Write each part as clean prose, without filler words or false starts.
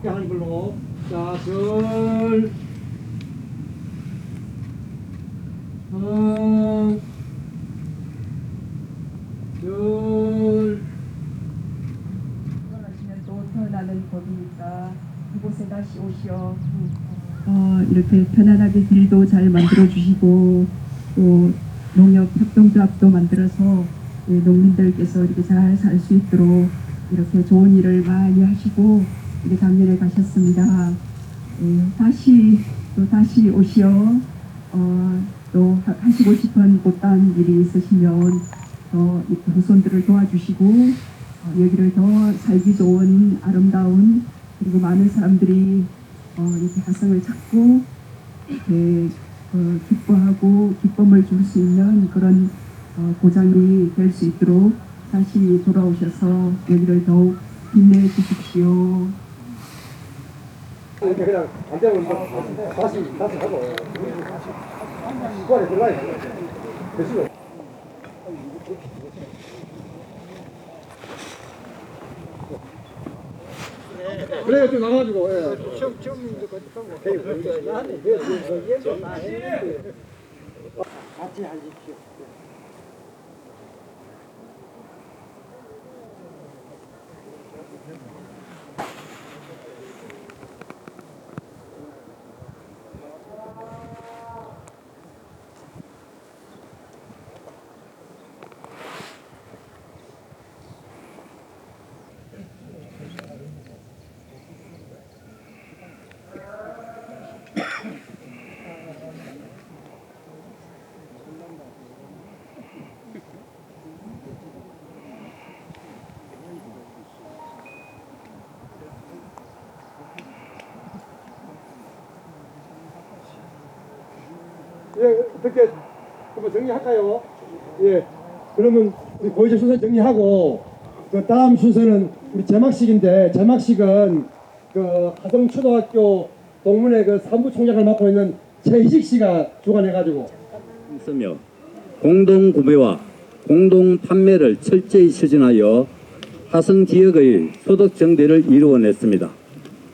하는 걸로. 자, 절. 절. 하시면 또 태어나는 법이니까 이곳에 다시 오시어 이렇게 편안하게 길도 잘 만들어 주시고 또 농협 협동조합도 만들어서 농민들께서 이렇게 잘 살 수 있도록 이렇게 좋은 일을 많이 하시고 이렇게 작년에 가셨습니다. 다시 오시어 또 하시고 싶은 못다한 일이 있으시면 후손들을 도와주시고 여기를 더 살기 좋은 아름다운 그리고 많은 사람들이 이렇게 화성을 찾고 이렇게 기뻐하고 기쁨을 줄 수 있는 그런 고장이 될 수 있도록 다시 돌아오셔서 여기를 더욱 빛내 주십시오. 이렇게 그냥 안 되면 다시 하고 습관에 들어가야 돼. 대신에. 그래요, 좀 나가가지고. 예. 같이 하십시오. 예, 어떻게 한번 정리할까요? 예, 그러면 우리 고유제 순서 정리하고 그 다음 순서는 우리 제막식인데 제막식은 그 하성초등학교 동문회 그 사무총장을 맡고 있는 최희식 씨가 주관해가지고 쓰며 공동 구매와 공동 판매를 철저히 추진하여 화성 지역의 소득 증대를 이루어냈습니다.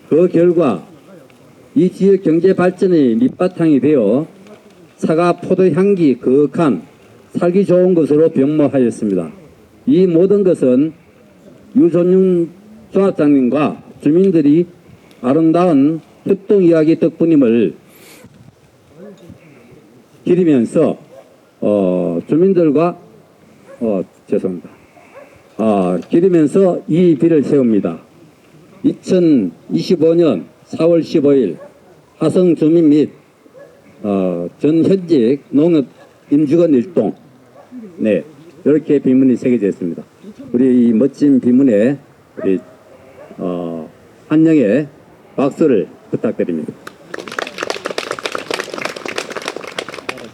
그 결과 이 지역 경제 발전의 밑바탕이 되어 사과 포도 향기 거룩한 살기 좋은 것으로 병모하였습니다. 이 모든 것은 유존윤 조합장님과 주민들이 아름다운 협동 이야기 덕분임을 기리면서 주민들과 죄송합니다. 기리면서 이 비를 세웁니다. 2025년 4월 15일 화성 주민 및 전 현직 농업 임직원 일동 이렇게 비문이 새겨져 있습니다. 우리 이 멋진 비문에 우리 한영의 박수를 부탁드립니다.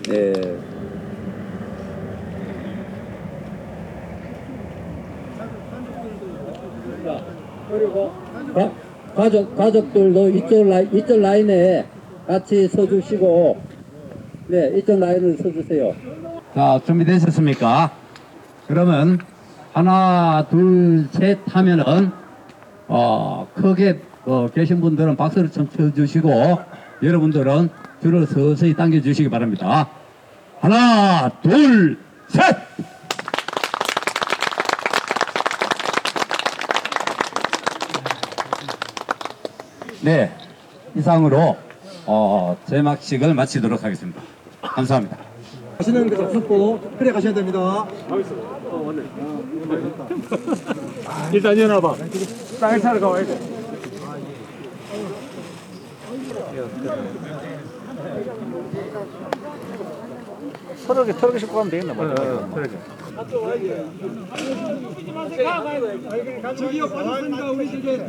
네. 그리고 가족들도 이쪽 라인에 같이 서주시고, 네, 이쪽 라인을 서주세요. 자, 준비되셨습니까? 그러면 하나, 둘, 셋 하면은 크게 계신 분들은 박수를 좀 쳐주시고 여러분들은 줄을 서서히 당겨주시기 바랍니다. 하나, 둘, 셋! 네, 이상으로 제막식을 마치도록 하겠습니다. 감사합니다. 가시는 데 없었고 그래 가셔야 됩니다. 일단 일어나봐. 땅을 차러 가와야 돼. 털어게 싣고 가면 되겠나 봐. 털어게. 저기요 빠졌습니다. 우리 집에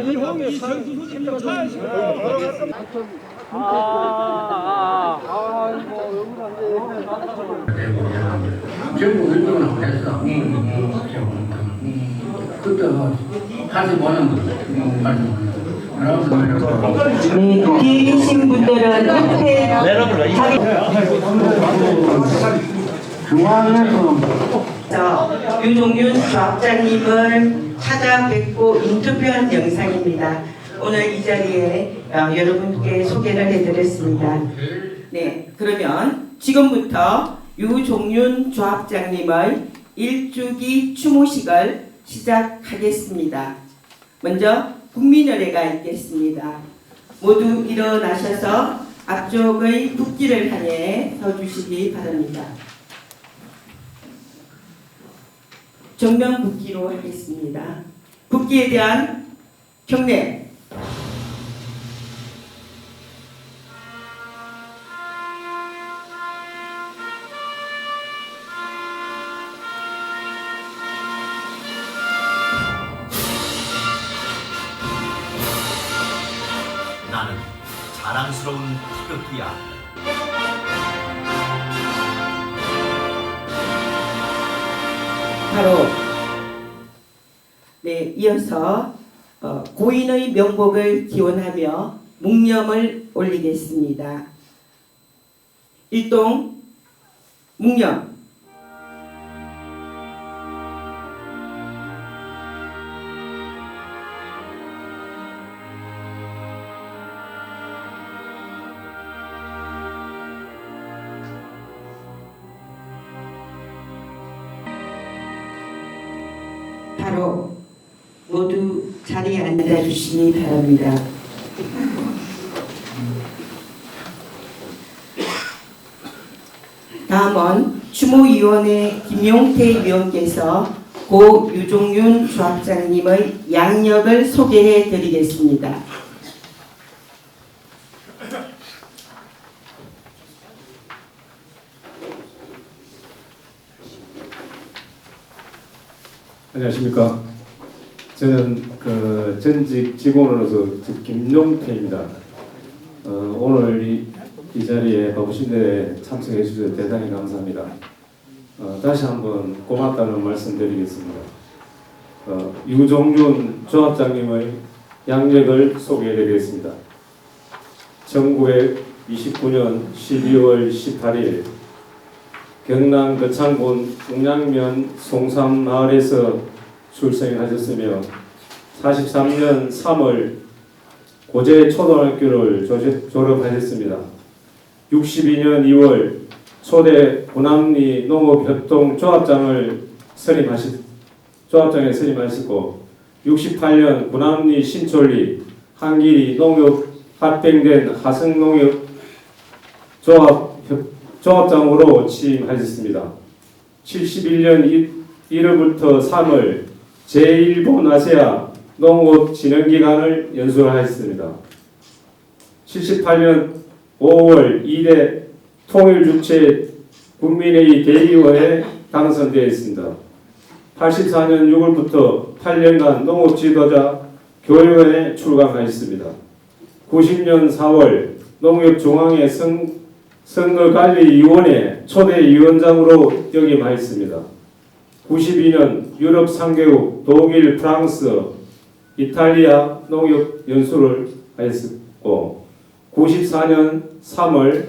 이홍이 이정수 소식이가 전부 운동을 했어. 그때 다시 보는 네, 뒤에 계신 분들은 옆에 자기 중앙에서 이어서 유종윤 조합장님을 찾아뵙고 인터뷰한 영상입니다. 오늘 이 자리에 여러분께 소개를 해드렸습니다. 네, 그러면 지금부터 유종윤 조합장님의 일주기 추모식을 시작하겠습니다. 먼저 국민의례가 있겠습니다. 모두 일어나셔서 앞쪽의 국기를 향해 서주시기 바랍니다. 정면 국기로 하겠습니다. 국기에 대한 경례. 나는 자랑스러운 태극기야. 바로 네, 이어서 고인의 명복을 기원하며 묵념을 올리겠습니다. 일동 묵념. 바로 모두 자리에 앉아주시기 바랍니다. 다음은 추모위원회 김용태 위원께서 고 유종윤 조합장님의 양력을 소개해 드리겠습니다. 안녕하십니까. 저는 전직 직원으로서 김용태입니다. 오늘 이 자리에 바쁘신 데 참석해 주셔서 대단히 감사합니다. 다시 한번 고맙다는 말씀 드리겠습니다. 유종윤 조합장님의 양력을 소개해 드리겠습니다. 1929년 12월 18일 경남 거창군 웅양면 송삼마을에서 출생하셨으며 43년 3월 고제초등학교를 졸업하셨습니다. 62년 2월 초대 군함리 농업협동조합장에 선임하셨고 68년 군함리 신촌리 한길이 농협 합병된 하성농협 조합장으로 취임하셨습니다. 71년 1월부터 3월 제1본 농업진흥기관을 연수하였습니다. 78년 5월 2대 통일주체 국민회의 대의원에 당선되었습니다. 84년 6월부터 8년간 농업지도자 교육원에 출강하였습니다. 90년 4월 농협중앙회 선거관리위원회 초대위원장으로 역임하였습니다. 92년 유럽 3개국 독일, 프랑스, 이탈리아 농협 연수를 하였고 94년 3월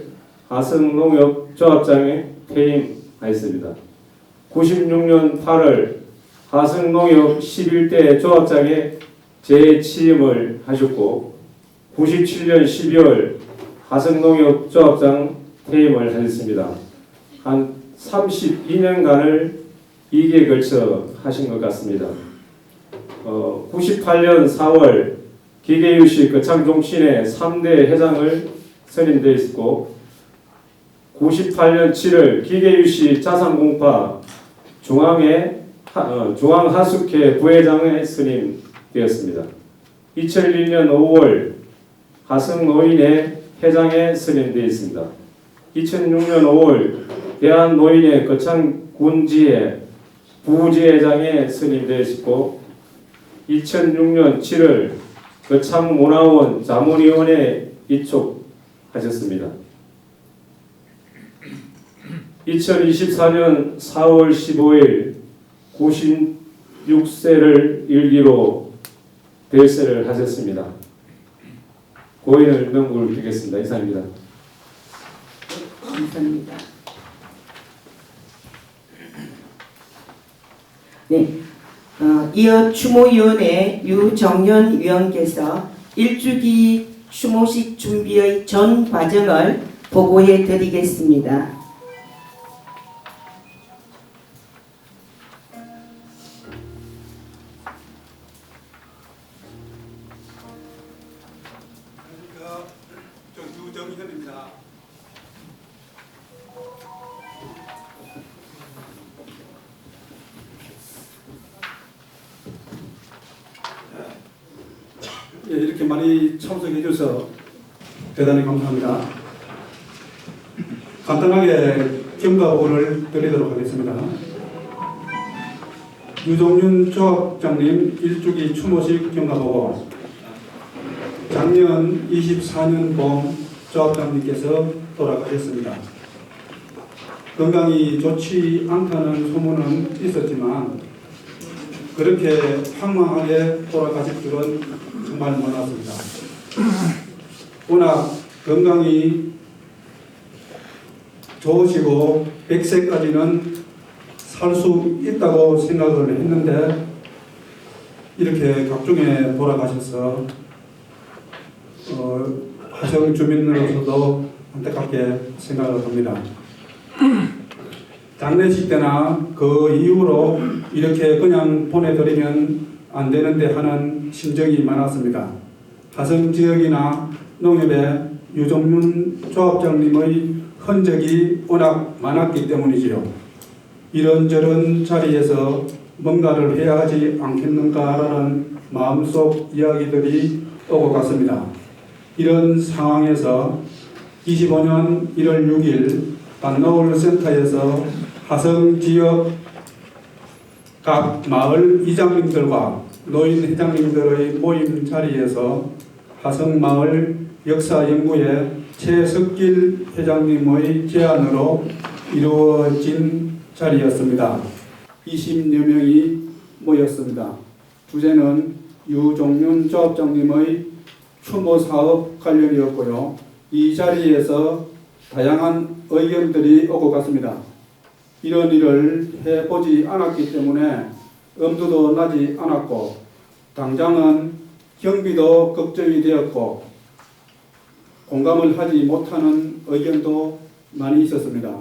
하성농협조합장에 퇴임하였습니다. 96년 8월 하성농협 11대 조합장에 재취임을 하셨고 97년 12월 하성농협 조합장 퇴임을 하셨습니다. 한 32년간을 2기에 걸쳐 하신 것 같습니다. 98년 4월 기계유시 거창종신의 3대 회장을 선임되었고 98년 7월 기계유시 자산공파 중앙하숙회 부회장에 선임되었습니다. 2001년 5월 하성노인회 회장에 선임되었습니다. 2006년 5월 대한노인회 거창군지회 부지회장에 선임되었고 2006년 7월 거창문화원 자문위원회에 입촉하셨습니다. 2024년 4월 15일 96세를 일기로 별세를 하셨습니다. 고인을 명복을 빌겠습니다. 이상입니다. 감사합니다. 네. 이어 추모위원회 유정현 위원께서 일주기 추모식 준비의 전 과정을 보고해 드리겠습니다. 유정현입니다. 예, 이렇게 많이 참석해 주셔서 대단히 감사합니다. 간단하게 경과보고를 드리도록 하겠습니다. 유종윤 조합장님 일주기 추모식 경과보고. 작년 24년 봄 조합장님께서 돌아가셨습니다. 건강이 좋지 않다는 소문은 있었지만 그렇게 황망하게 돌아가실 줄은 정말 몰랐습니다. 워낙 건강이 좋으시고 100세까지는 살 수 있다고 생각을 했는데 이렇게 각종에 돌아가셔서 화성 주민으로서도 안타깝게 생각을 합니다. 장례식 때나 그 이후로 이렇게 그냥 보내드리면 안 되는데 하는 심정이 많았습니다. 화성 지역이나 농협에 유종윤 조합장님의 흔적이 워낙 많았기 때문이지요. 이런저런 자리에서 뭔가를 해야 하지 않겠는가라는 마음속 이야기들이 오고 갔습니다. 이런 상황에서 25년 1월 6일 반노을센터에서 화성 지역 각 마을 이장님들과 노인 회장님들의 모임 자리에서 화성마을 역사연구회 최석길 회장님의 제안으로 이루어진 자리였습니다. 20여 명이 모였습니다. 주제는 유종윤 조합장님의 추모사업 관련이었고요. 이 자리에서 다양한 의견들이 오고 갔습니다. 이런 일을 해보지 않았기 때문에 엄두도 나지 않았고 당장은 경비도 걱정이 되었고 공감을 하지 못하는 의견도 많이 있었습니다.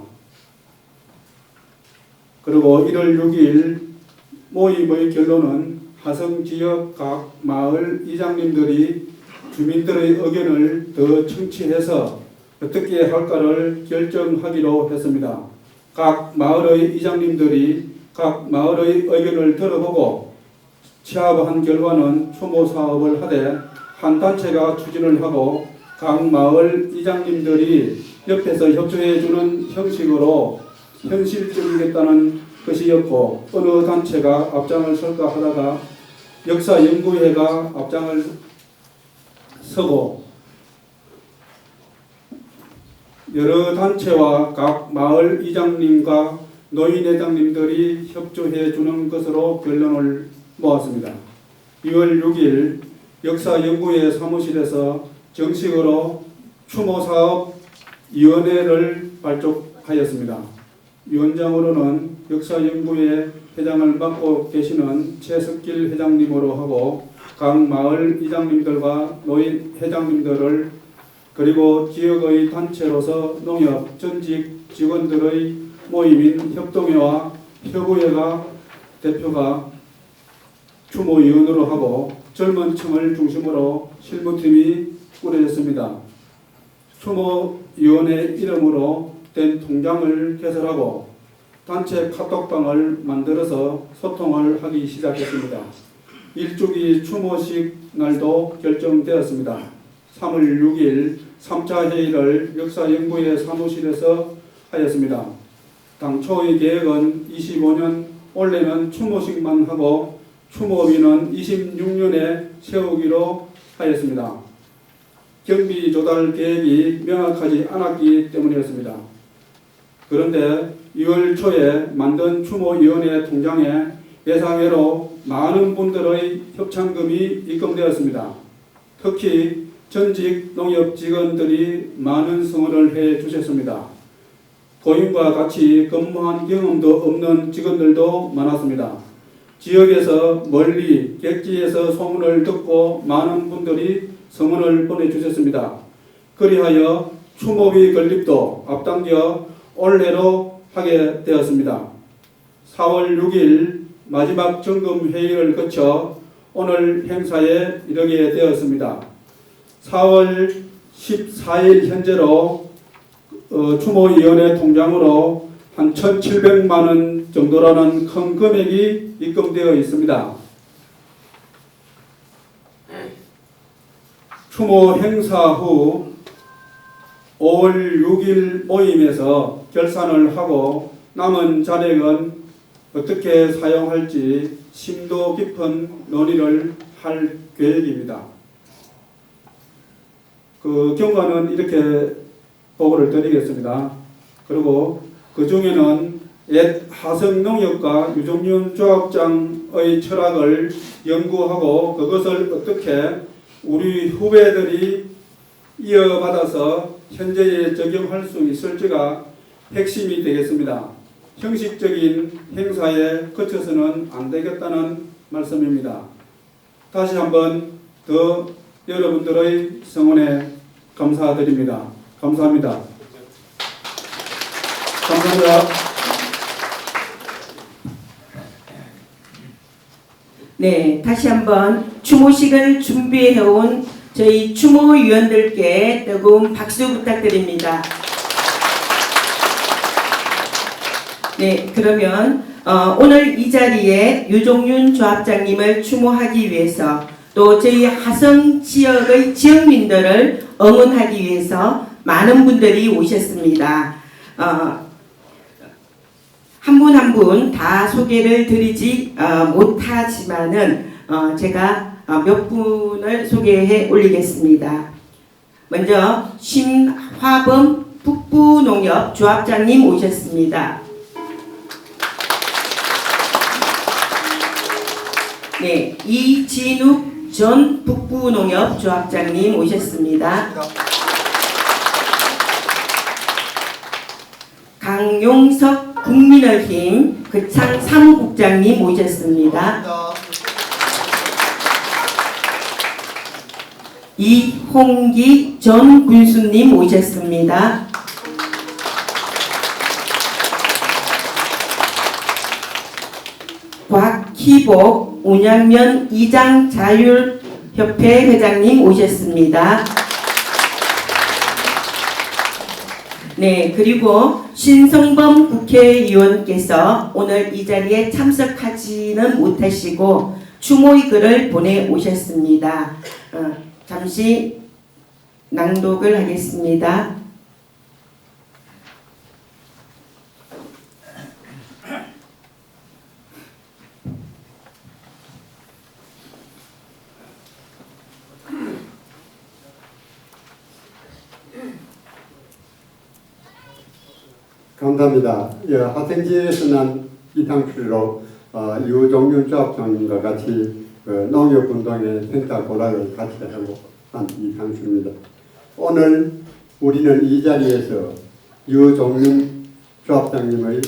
그리고 1월 6일 모임의 결론은 화성 지역 각 마을 이장님들이 주민들의 의견을 더 청취해서 어떻게 할까를 결정하기로 했습니다. 각 마을의 이장님들이 각 마을의 의견을 들어보고 취합한 결과는 추모 사업을 하되 한 단체가 추진을 하고 각 마을 이장님들이 옆에서 협조해주는 형식으로 현실적이겠다는 것이었고 어느 단체가 앞장을 설까 하다가 역사연구회가 앞장을 서고 여러 단체와 각 마을 이장님과 노인회장님들이 협조해 주는 것으로 결론을 모았습니다. 2월 6일 역사연구회 사무실에서 정식으로 추모사업위원회를 발족하였습니다. 위원장으로는 역사연구회 회장을 맡고 계시는 최석길 회장님으로 하고 각 마을 이장님들과 노인 회장님들을 그리고 지역의 단체로서 농협 전직 직원들의 모임인 협동회와 협의회가 대표가 추모위원으로 하고 젊은 층을 중심으로 실무팀이 꾸려졌습니다. 추모위원회 이름으로 된 통장을 개설하고 단체 카톡방을 만들어서 소통을 하기 시작했습니다. 일주기 추모식 날도 결정되었습니다. 3월 6일 3차 회의를 역사연구회 사무실에서 하였습니다. 당초의 계획은 25년 올해는 추모식만 하고 추모비는 26년에 세우기로 하였습니다. 경비 조달 계획이 명확하지 않았기 때문이었습니다. 그런데 2월 초에 만든 추모위원회 통장에 예상외로 많은 분들의 협찬금이 입금되었습니다. 특히 전직 농협 직원들이 많은 성원을 해 주셨습니다. 고인과 같이 근무한 경험도 없는 직원들도 많았습니다. 지역에서 멀리 객지에서 소문을 듣고 많은 분들이 서문을 보내주셨습니다. 그리하여 추모비 건립도 앞당겨 올해로 하게 되었습니다. 4월 6일 마지막 점검 회의를 거쳐 오늘 행사에 이르게 되었습니다. 4월 14일 현재로 추모위원회 통장으로 한 1,700만 원 정도라는 큰 금액이 입금되어 있습니다. 추모 행사 후 5월 6일 모임에서 결산을 하고 남은 잔액은 어떻게 사용할지 심도 깊은 논의를 할 계획입니다. 그 경과는 이렇게 보고를 드리겠습니다. 그리고 그 중에는 옛 하성농협과 유종윤 조합장의 철학을 연구하고 그것을 어떻게 우리 후배들이 이어받아서 현재에 적용할 수 있을지가 핵심이 되겠습니다. 형식적인 행사에 거쳐서는 안 되겠다는 말씀입니다. 다시 한번 더 여러분들의 성원에 감사드립니다. 감사합니다. 감사합니다. 네, 다시 한번 추모식을 준비해온 저희 추모위원들께 뜨거운 박수 부탁드립니다. 네, 그러면 오늘 이 자리에 유종윤 조합장님을 추모하기 위해서 또 저희 하성 지역의 지역민들을 응원하기 위해서 많은 분들이 오셨습니다. 한 분 한 분 다 소개를 드리지 못하지만은 제가 몇 분을 소개해 올리겠습니다. 먼저 신화범 북부농협 조합장님 오셨습니다. 네, 이진욱 전 북부농협 조합장님 오셨습니다. 강용석 국민의힘 거창 사무국장님 오셨습니다. 이홍기 전 군수님 오셨습니다. 곽희복 운양면 이장자율협회 회장님 오셨습니다. 네, 그리고 신성범 국회의원께서 오늘 이 자리에 참석하지는 못하시고 추모의 글을 보내오셨습니다. 잠시 낭독을 하겠습니다. 감사합니다. 하생지에서 난 이탕출로 유종윤 조합장님과 같이 농협운동의 행사 고락을 같이 하고 한 이탕출입니다. 오늘 우리는 이 자리에서 유종윤 조합장님의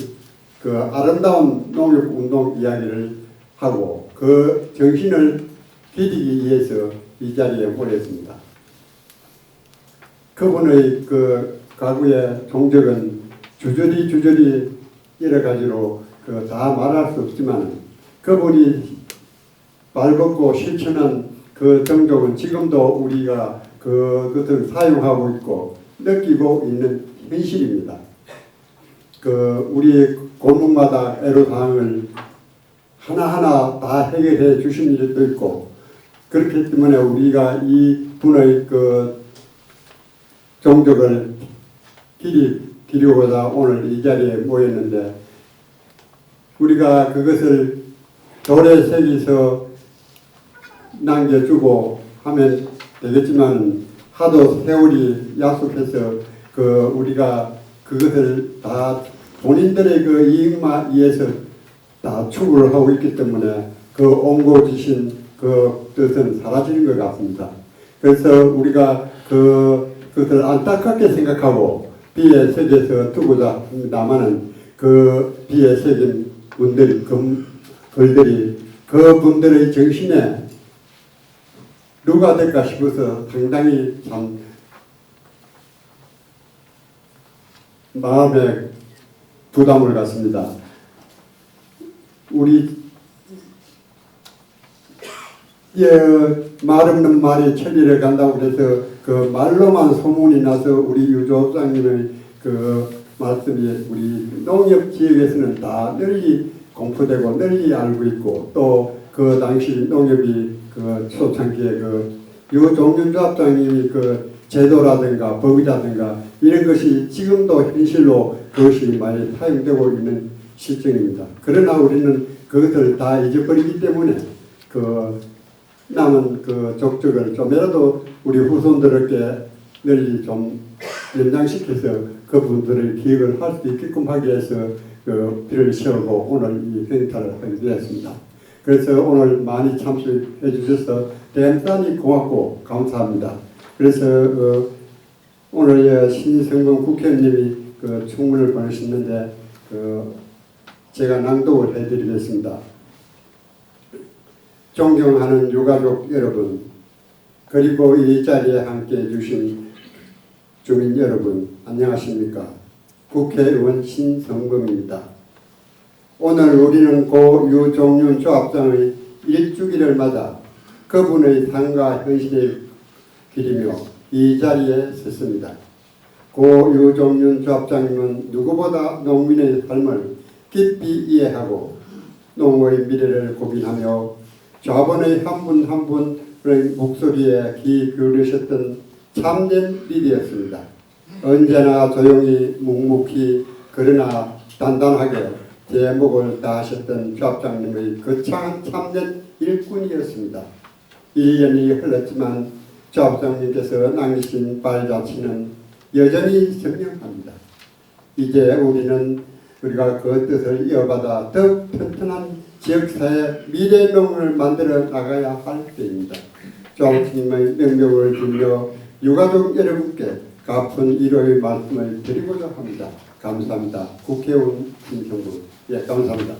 그 아름다운 농협운동 이야기를 하고 그 정신을 기리기 위해서 이 자리에 모였습니다. 그분의 그 과거의 종적은 주저리 여러 가지로 다 말할 수 없지만 그분이 발벗고 실천한 그 정적은 지금도 우리가 그것을 사용하고 있고 느끼고 있는 현실입니다. 우리 골목마다 애로사항을 하나하나 다 해결해 주신 일도 있고 그렇기 때문에 우리가 이 분의 종적을 기리고자 오늘 이 자리에 모였는데 우리가 그것을 돌에 새겨서 남겨주고 하면 되겠지만 하도 세월이 약속해서 우리가 그것을 다 본인들의 이익만 위해서 다 추구를 하고 있기 때문에 옹고지신 뜻은 사라지는 것 같습니다. 그래서 우리가 그것을 안타깝게 생각하고 비에 새겨서 두고자 합니다마는 비에 새긴 글들이 그분들의 정신에 누가 될까 싶어서 상당히 참 마음에 부담을 갖습니다. 우리 말 없는 말이 천리를 간다고 그래서 그 말로만 소문이 나서 우리 유조업장님의 그 말씀이 우리 농협 지역에서는 다 널리 공포되고 널리 알고 있고 또 그 당시 농협이 그 초창기에 그 유종윤 조합장님이 그 제도라든가 법이라든가 이런 것이 지금도 현실로 그것이 많이 사용되고 있는 실정입니다. 그러나 우리는 그것을 다 잊어버리기 때문에 그 남은 그 족적을 좀이라도 우리 후손들에게 널리 좀 연장시켜서 그분들의 기억을 할 수 있게끔 하기 위해서 그 비를 세우고 오늘 이 행사를 하게 되었습니다. 그래서 오늘 많이 참석해 주셔서 대단히 고맙고 감사합니다. 그래서 오늘 신성범 국회의원님이 그 충문을 보내셨는데 제가 낭독을 해드리겠습니다. 존경하는 유가족 여러분, 그리고 이 자리에 함께해 주신 주민 여러분, 안녕하십니까? 국회의원 신성범입니다. 오늘 우리는 고 유종윤 조합장의 일주기를 맞아 그분의 삶과 헌신을 기리며 이 자리에 섰습니다. 고 유종윤 조합장님은 누구보다 농민의 삶을 깊이 이해하고 농어의 미래를 고민하며 조합원의 한 분 한 분의 목소리에 귀 기울이셨던 참된 리더였습니다. 언제나 조용히 묵묵히 그러나 단단하게 제목을 다하셨던 조합장님의 거창한 참된 일꾼이었습니다. 1년이 흘렀지만 조합장님께서 남기신 발자취는 여전히 선명합니다. 이제 우리가 그 뜻을 이어받아 더 튼튼한 지역사회 미래농을 만들어 나가야 할 때입니다. 조합장님의 명령을 빌며 유가족 여러분께 갚은 위로의 말씀을 드리고자 합니다. 감사합니다. 국회의원 김성부. 예, 감사합니다.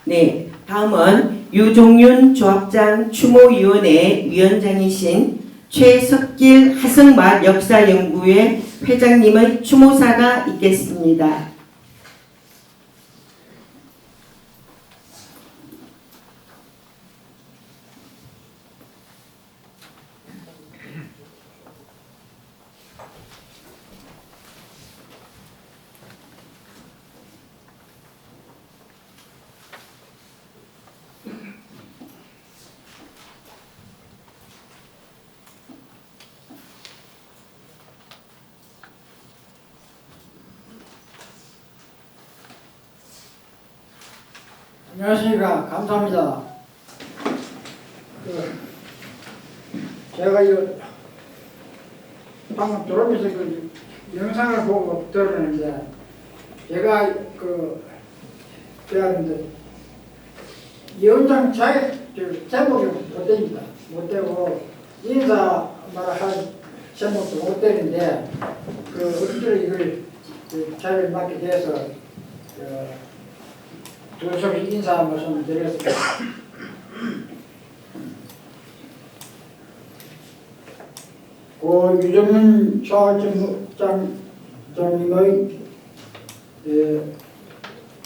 네, 다음은 유종윤 조합장 추모위원회 위원장이신 최석길 하성마을 역사연구회 회장님의 추모사가 있겠습니다. 안녕하십니까. 감사합니다. 제가 이거 방금 들어오면서 그 영상을 보고 들었는데 제가 배웠는데 위원장 제목이 못 됩니다. 못 되고 인사 말할 제목도 못 되는데 어떻게 이걸 자리를 맡게 돼서 두 소식 인사 말씀 드렸습니다. 고 유종윤 조합장님의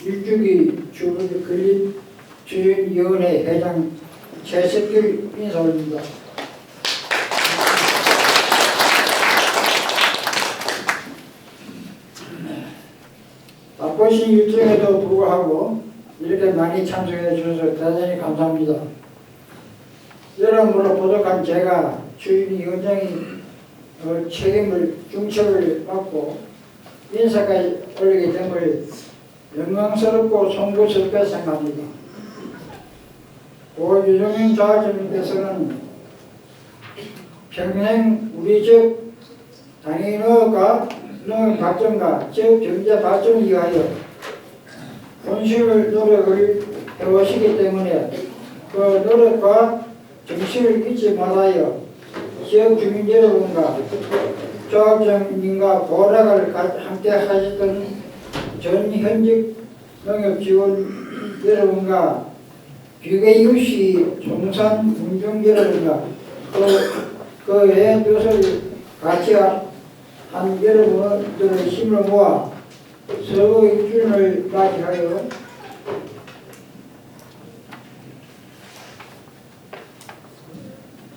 일주기 건립주연위원회 회장 최석길 인사 올립니다. 바쁘신 일정에도 불구하고 이렇게 많이 참석해 주셔서 대단히 감사합니다. 여러모로 부족한 제가 주임위원장이 책임을 중책을 맡고 인사까지 올리게 됨을 영광스럽고 송구스럽게 생각합니다. 고 유종윤 조합장님께서는 평생 우리 지역 당인어가 농업 발전과 지역 경제 발전을 위하여 본실을 노력을 해오시기 때문에 그 노력과 정신을 잊지 말아요. 지역 주민 여러분과 조합장님과 보락을 함께 하셨던 전 현직 농협지원 여러분과 귀계 이웃이 총산 공정 여러분과 그 외 뜻을 같이 한 여러분들의 힘을 모아 서구 일준을 맞이하여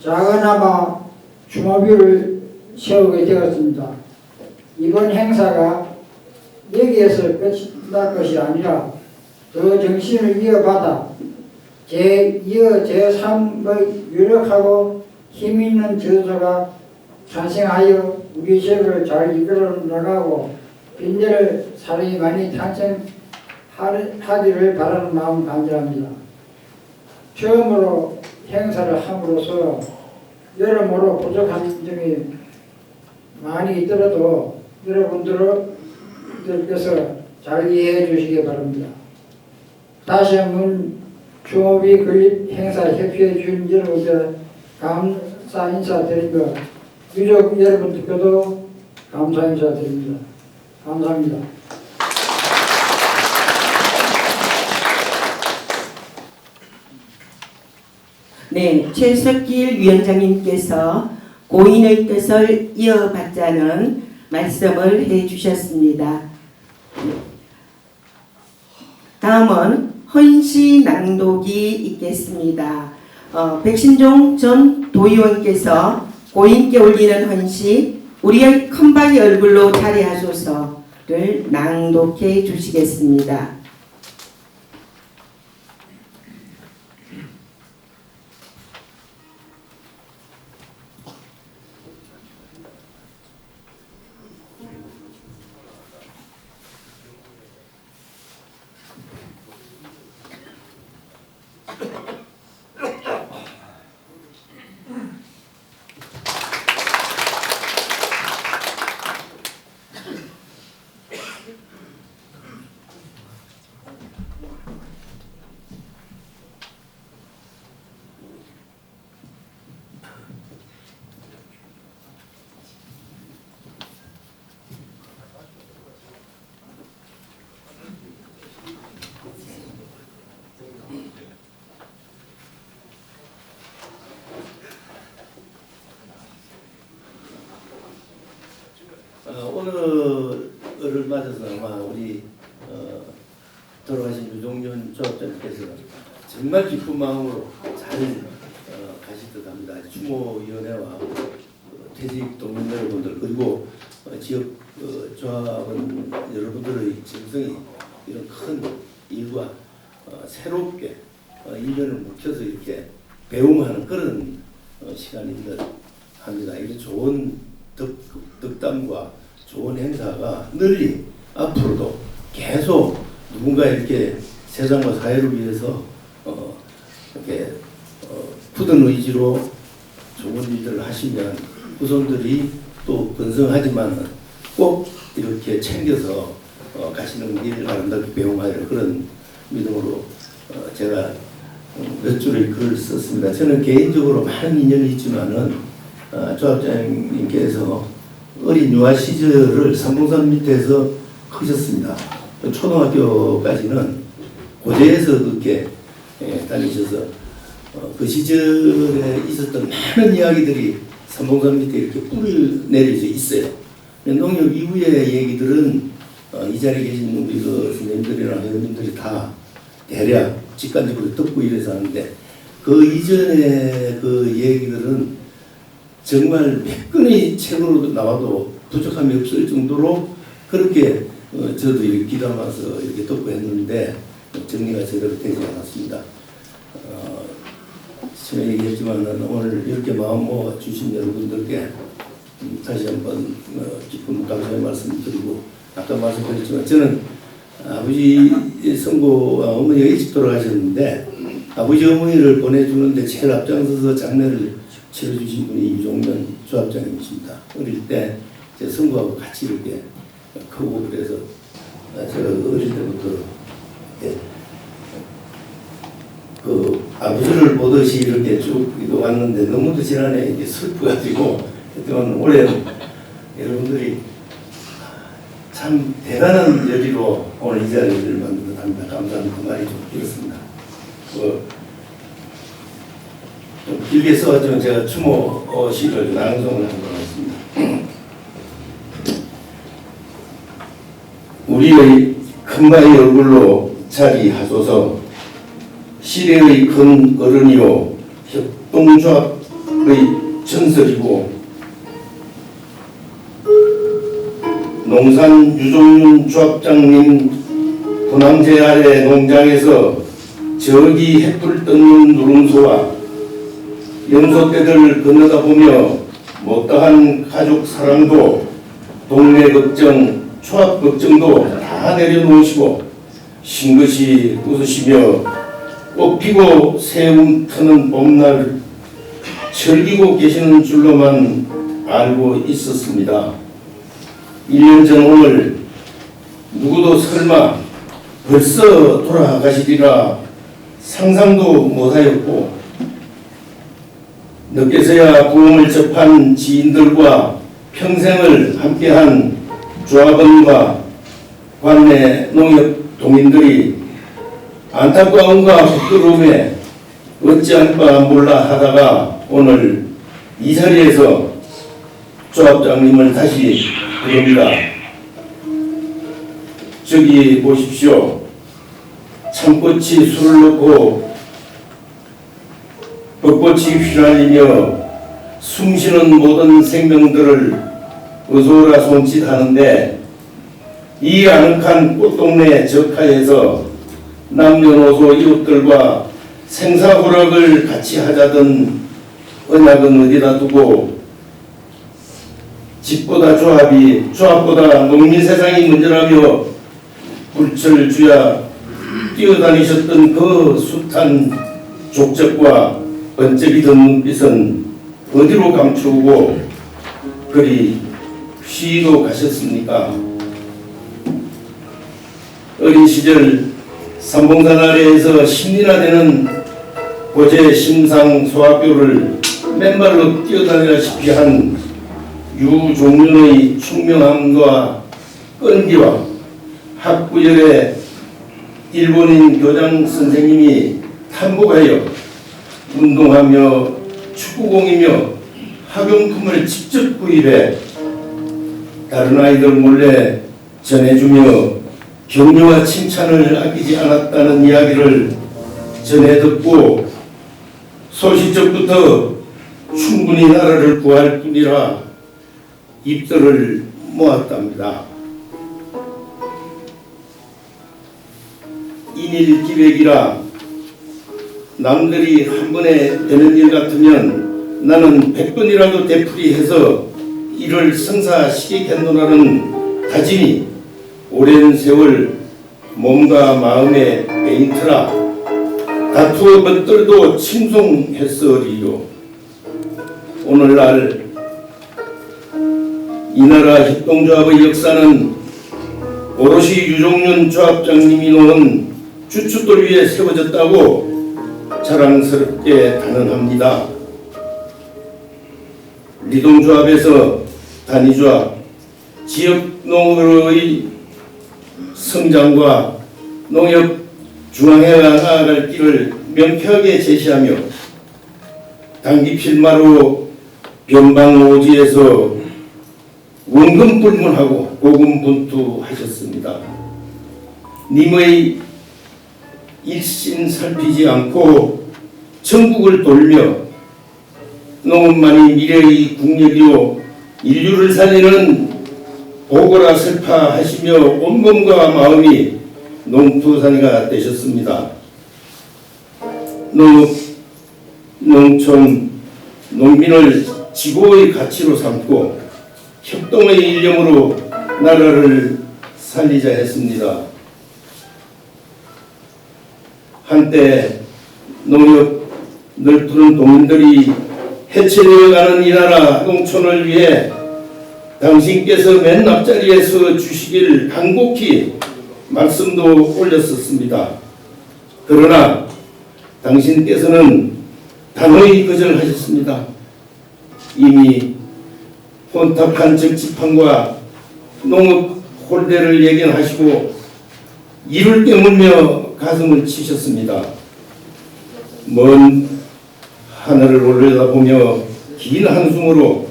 작은아마 추모비를 세우게 되었습니다. 이번 행사가 여기에서 끝이 날 것이 아니라 그 정신을 이어받아 제3의 유력하고 힘있는 저서가 탄생하여 우리 지역을 잘 이끌어 나가고 빈대를 사람이 많이 탄생하기를 바라는 마음 간절합니다. 처음으로 행사를 함으로써 여러모로 부족한 점이 많이 있더라도 여러분들께서 잘 이해해 주시기 바랍니다. 다시 한번 추모비 건립 행사 협조해 준 여러분들 감사 인사드리며 유족 여러분들께도 감사 인사드립니다. 감사합니다. 네, 최석길 위원장님께서 고인의 뜻을 이어받자는 말씀을 해주셨습니다. 다음은 헌시 낭독이 있겠습니다. 백신종 전 도의원께서 고인께 올리는 헌시 우리의 큰바위 얼굴로 자리하소서를 낭독해 주시겠습니다. 오늘을 맞아서 아마 우리 돌아가신 유종윤 조합장님께서 정말 기쁜 마음으로 잘 가실 듯 합니다. 추모위원회와 퇴직 동문 여러분들 그리고 지역 조합원 여러분들의 정성이 이런 큰 일과 새롭게 1년을 묵혀서 이렇게 배움하는 그런 시간인 듯 합니다. 이게 좋은 덕담과 좋은 행사가 널리 앞으로도 계속 누군가 이렇게 세상과 사회를 위해서 이렇게 굳은 의지로 좋은 일들을 하시면 후손들이 또 번성하지만 꼭 이렇게 챙겨서 가시는 일 아름답게 배움하여 그런 믿음으로 제가 몇 줄의 글을 썼습니다. 저는 개인적으로 많은 인연이 있지만은 조합장님께서 어린 유아 시절을 삼봉산 밑에서 크셨습니다. 초등학교까지는 고제에서 그렇게 다니셔서 그 시절에 있었던 많은 이야기들이 삼봉산 밑에 이렇게 뿌리 내려져 있어요. 농협 이후의 얘기들은 이 자리에 계신 우리 그 선생님들이나 회원님들이 다 대략 직관적으로 듣고 이래서 하는데 그 이전의 그 얘기들은 정말 몇 건의 책으로 나와도 부족함이 없을 정도로 그렇게 저도 이렇게 기담아서 이렇게 듣고 했는데 정리가 제대로 되지 않았습니다. 처음에 얘기했지만 오늘 이렇게 마음 모아 주신 여러분들께 다시 한번 깊은 감사의 말씀 드리고 아까 말씀드렸지만 저는 아버지 성고와 어머니가 일찍 돌아가셨는데 아버지 어머니를 보내주는데 제일 앞장서서 장례를 치러주신 분이 유종면 조합장님이십니다. 어릴 때 제 성고하고 같이 이렇게 크고 그래서 제가 어릴 때부터 이렇게 그 아버지를 보듯이 이렇게 쭉 왔는데 너무도 지난해 이제 슬프가지고 그동안 올해 여러분들이 참 대단한 열의로 오늘 이 자리를 만들어 답니다. 감사하는 그 말이 좀 길었습니다. 좀 길게 써가지고 제가 추모 시를 낭송을 한 것 같습니다. 우리의 큰바위 얼굴로 자리하소서. 시대의 큰 어른이요 협동조합의 전설이고 농산 유종윤 조합장님 분황제 아래 농장에서 저기 햇불 떴는 누룽소와 염소떼들 건너다 보며 못다한 가족 사랑도 동네 걱정, 초합 걱정도 다 내려놓으시고 싱긋이 웃으시며 꽃 피고 새움 트는 봄날 즐기고 계시는 줄로만 알고 있었습니다. 1년 전 오늘 누구도 설마 벌써 돌아가시리라 상상도 못하였고 늦게서야 부흥을 접한 지인들과 평생을 함께한 조합원과 관내 농협 동인들이 안타까움과 부끄러움에 어찌할 바 몰라 하다가 오늘 이 자리에서 조합장님을 다시 부릅니다. 저기 보십시오. 참꽃이 술을 넣고 벚꽃이 휘날리며 숨쉬는 모든 생명들을 어서오라 손짓하는데 이 아늑한 꽃동네 저가에서 남녀노소 이웃들과 생사호락을 같이 하자던 언약은 어디다 두고 집보다 조합보다 농민 세상이 먼저라며 불철주야 뛰어다니셨던 그 숱한 족적과 번쩍이던 눈빛은 어디로 감추고 그리 쉬고 가셨습니까? 어린 시절 삼봉산 아래에서 10리나 되는 고제 심상 소학교를 맨발로 뛰어다니다시피 한 유종윤의 총명함과 끈기와 학부열의 일본인 교장 선생님이 탐복하여 운동하며 축구공이며 학용품을 직접 구입해 다른 아이들 몰래 전해주며 격려와 칭찬을 아끼지 않았다는 이야기를 전해 듣고 소시적부터 충분히 나라를 구할 뿐이라 입들을 모았답니다. 인일기획이라 남들이 한 번에 되는 일 같으면 나는 100번이라도 되풀이해서 이를 성사시키겠노라는 다짐이 오랜 세월 몸과 마음에 베인트라 다투어 벗들도 칭송했으리요. 오늘날 이 나라 협동조합의 역사는 오롯이 유종윤 조합장님이 놓은 주춧돌 위에 세워졌다고 자랑스럽게 단언합니다. 리동조합에서 단위조합, 지역농업의 성장과 농협 중앙에 나아갈 길을 명쾌하게 제시하며 단기 필마로 변방오지에서 원금불문하고 고군분투하셨습니다. 님의 일신 살피지 않고 전국을 돌며 농업만이 미래의 국력이요 인류를 살리는 보고라 설파하시며 온몸과 마음이 농투산이가 되셨습니다. 농업, 농촌, 농민을 지고의 가치로 삼고 협동의 일념으로 나라를 살리자 했습니다. 한때 농협 널푸른 동인들이 해체되어가는 이 나라 농촌을 위해 당신께서 맨 앞자리에 서 주시길 간곡히 말씀도 올렸었습니다. 그러나 당신께서는 단호히 거절하셨습니다. 이미 혼탁한 정치판과 농업 홀대를 예견하시고 이를 깨물며 가슴을 치셨습니다. 먼 하늘을 올려다보며 긴 한숨으로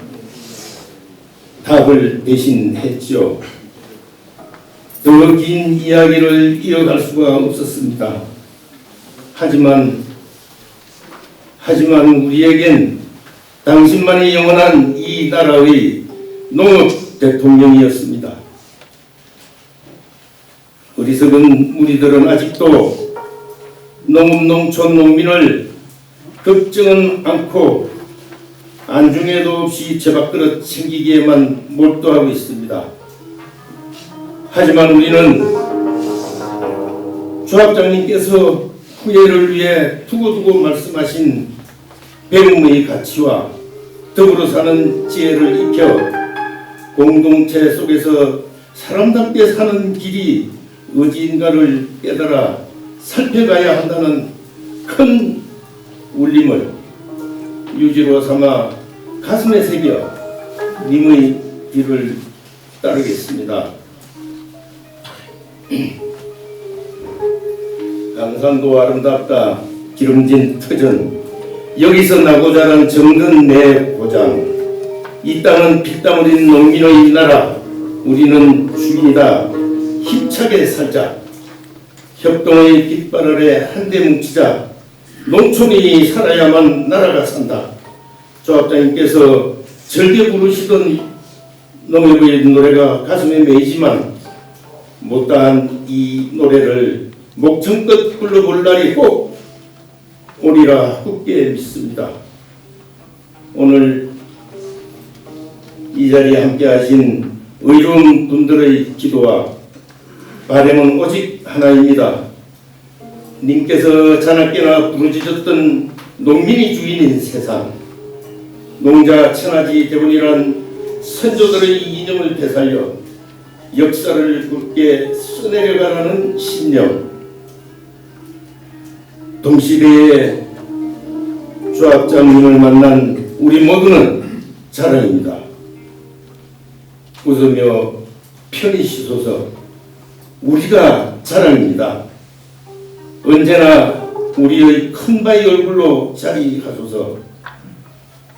답을 대신했죠. 더 긴 이야기를 이어갈 수가 없었습니다. 하지만 우리에겐 당신만이 영원한 이 나라의 농업 대통령이었습니다. 어리석은 우리들은 아직도 농업 농촌 농민을 걱정은 않고 안중에도 없이 제밥그릇 챙기기에만 몰두하고 있습니다. 하지만 우리는 조합장님께서 후예를 위해 두고두고 말씀하신 배움의 가치와 더불어 사는 지혜를 익혀 공동체 속에서 사람답게 사는 길이 어디인가를 깨달아 살펴가야 한다는 큰 울림을 유지로 삼아 가슴에 새겨 님의 길을 따르겠습니다. 강산도 아름답다 기름진 터전, 여기서 나고 자란 정든 내 고장, 이 땅은 피땀 흘린 농민의 나라, 우리는 주인이다 힘차게 살자, 협동의 깃발 아래 한데 뭉치자, 농촌이 살아야만 나라가 산다. 조합장님께서 절개 부르시던 농협의 노래가 가슴에 메이지만 못다한 이 노래를 목청껏 불러볼 날이 꼭 오리라 굳게 믿습니다. 오늘 이 자리에 함께 하신 의로운 분들의 기도와 바람은 오직 하나입니다. 님께서 자나깨나 부르짖었던 농민이 주인인 세상, 농자 천하지 대본이란 선조들의 이념을 되살려 역사를 굳게 써내려가라는 신념, 동시대에 조합장님을 만난 우리 모두는 자랑입니다. 웃으며 편히 쉬소서. 우리가 자랑입니다. 언제나 우리의 큰바위 얼굴로 자리하소서.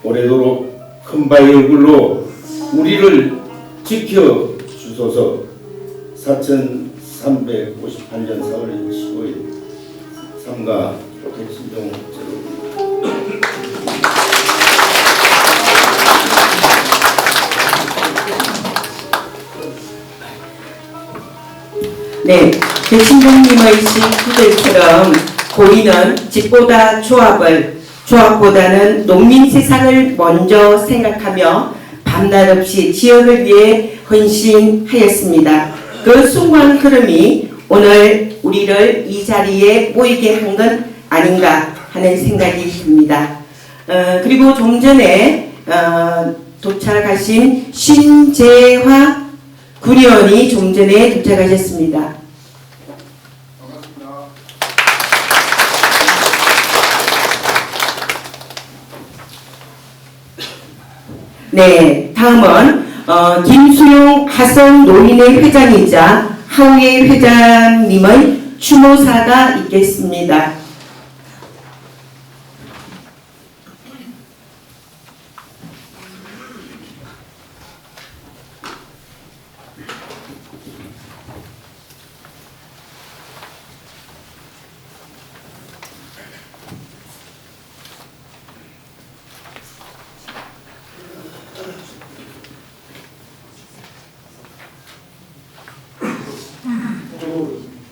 오래도록 큰바위 얼굴로 우리를 지켜주소서. 4358년 4월 15일 삼가 백신종 제로. 네, 백신종님의 시구들처럼 고인은 집보다 조합보다는 농민 세상을 먼저 생각하며 밤낮 없이 지역을 위해 헌신하였습니다. 그 숭고한 흐름이 오늘 우리를 이 자리에 모이게 한 건 아닌가 하는 생각이 듭니다. 그리고 좀 전에 도착하신 신재화 군의원이 좀 전에 도착하셨습니다. 네, 다음은 김수용 하성 노인회 회장이자 하우의 회장님의 추모사가 있겠습니다.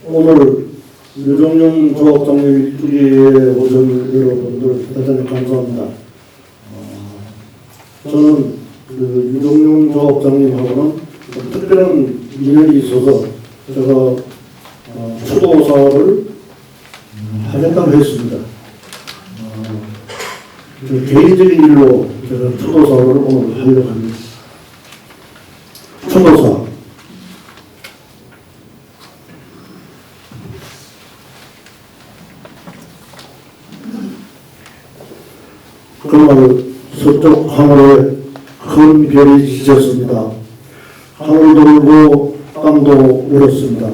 오늘 유정용 조합장님 일주기에 오신 여러분들 대단히 감사합니다. 저는 그 유정용 조합장님하고는 특별한 인연이 있어서 제가 추도사를 하겠다고 했습니다. 개인적인 일로 제가 추도사를 오늘 하려고 합니다. 추도사. 그날 서쪽 하늘에 큰 별이 지졌습니다. 하늘 돌고 땅도 울었습니다.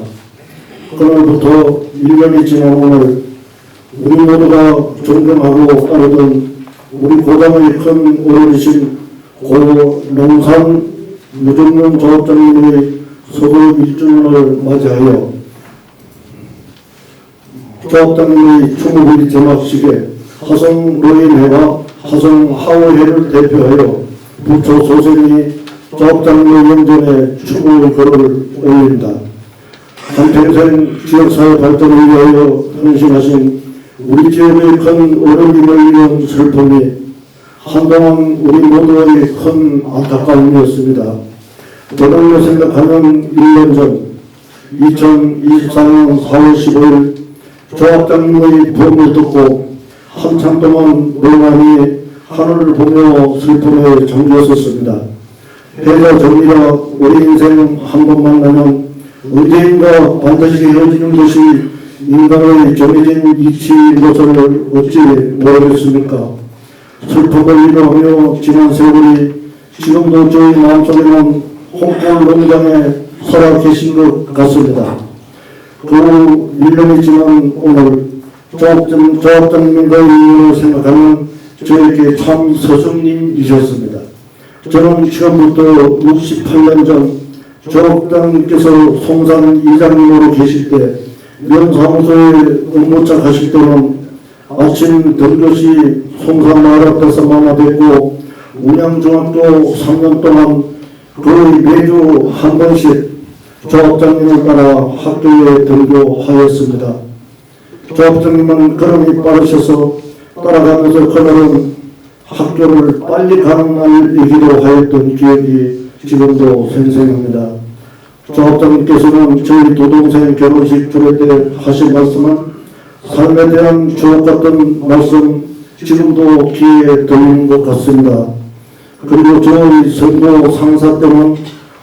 그날부터 1년이 지난 오늘 우리 모두가 존경하고 따르던 우리 고장의 큰 어른이신 고 농산 유정룡 조합장님의 서거 1주년을 맞이하여 조합장님의 추모의 제막식에 화성 노인회와 화성 하우회를 대표하여 부처 소생이 조합장님의 영전에 추모의 글을 올립니다. 한평생 지역사회 발전을 위하여 헌신하신 우리 지역의 큰 어려움을 위한 슬픔이 한동안 우리 모두의 큰 안타까움이었습니다. 되돌려 생각하면 1년 전 2024년 4월 15일 조합장님의 부음을 듣고 한참 동안 멍하니 하늘을 보며 슬픔에 잠겼었습니다. 해가 정리라 우리 인생 한 번만 나면 언제인가 반드시 헤어지는 것이 인간의 정해진 이치인 것을 어찌 모르겠습니까? 슬픔을 인하하며 지난 세월이 지금도 저희 마음속에는 홍콩 농장에 살아 계신 것 같습니다. 그 1년이 지난 오늘 조합장님과의 인연을 생각하면 저에게 참 스승님이셨습니다. 저는 지금부터 68년 전 조합장님께서 송산 이장님으로 계실 때 면사무소에 업무차 가실 때는 아침 등교시 송산마을 앞에서 만나 뵙고 운양중학교 3년 동안 거의 매주 한 번씩 조합장님을 따라 학교에 등교하였습니다. 조합장님은 걸음이 빠르셔서 따라가면서 그날은 학교를 빨리 가는 날이기도 하였던 기억이 지금도 생생합니다. 조합장님께서는 저희 도동생 결혼식 주례 때 하신 말씀은 삶에 대한 주옥 같은 말씀 지금도 귀에 들리는 것 같습니다. 그리고 저희 선교 상사 때는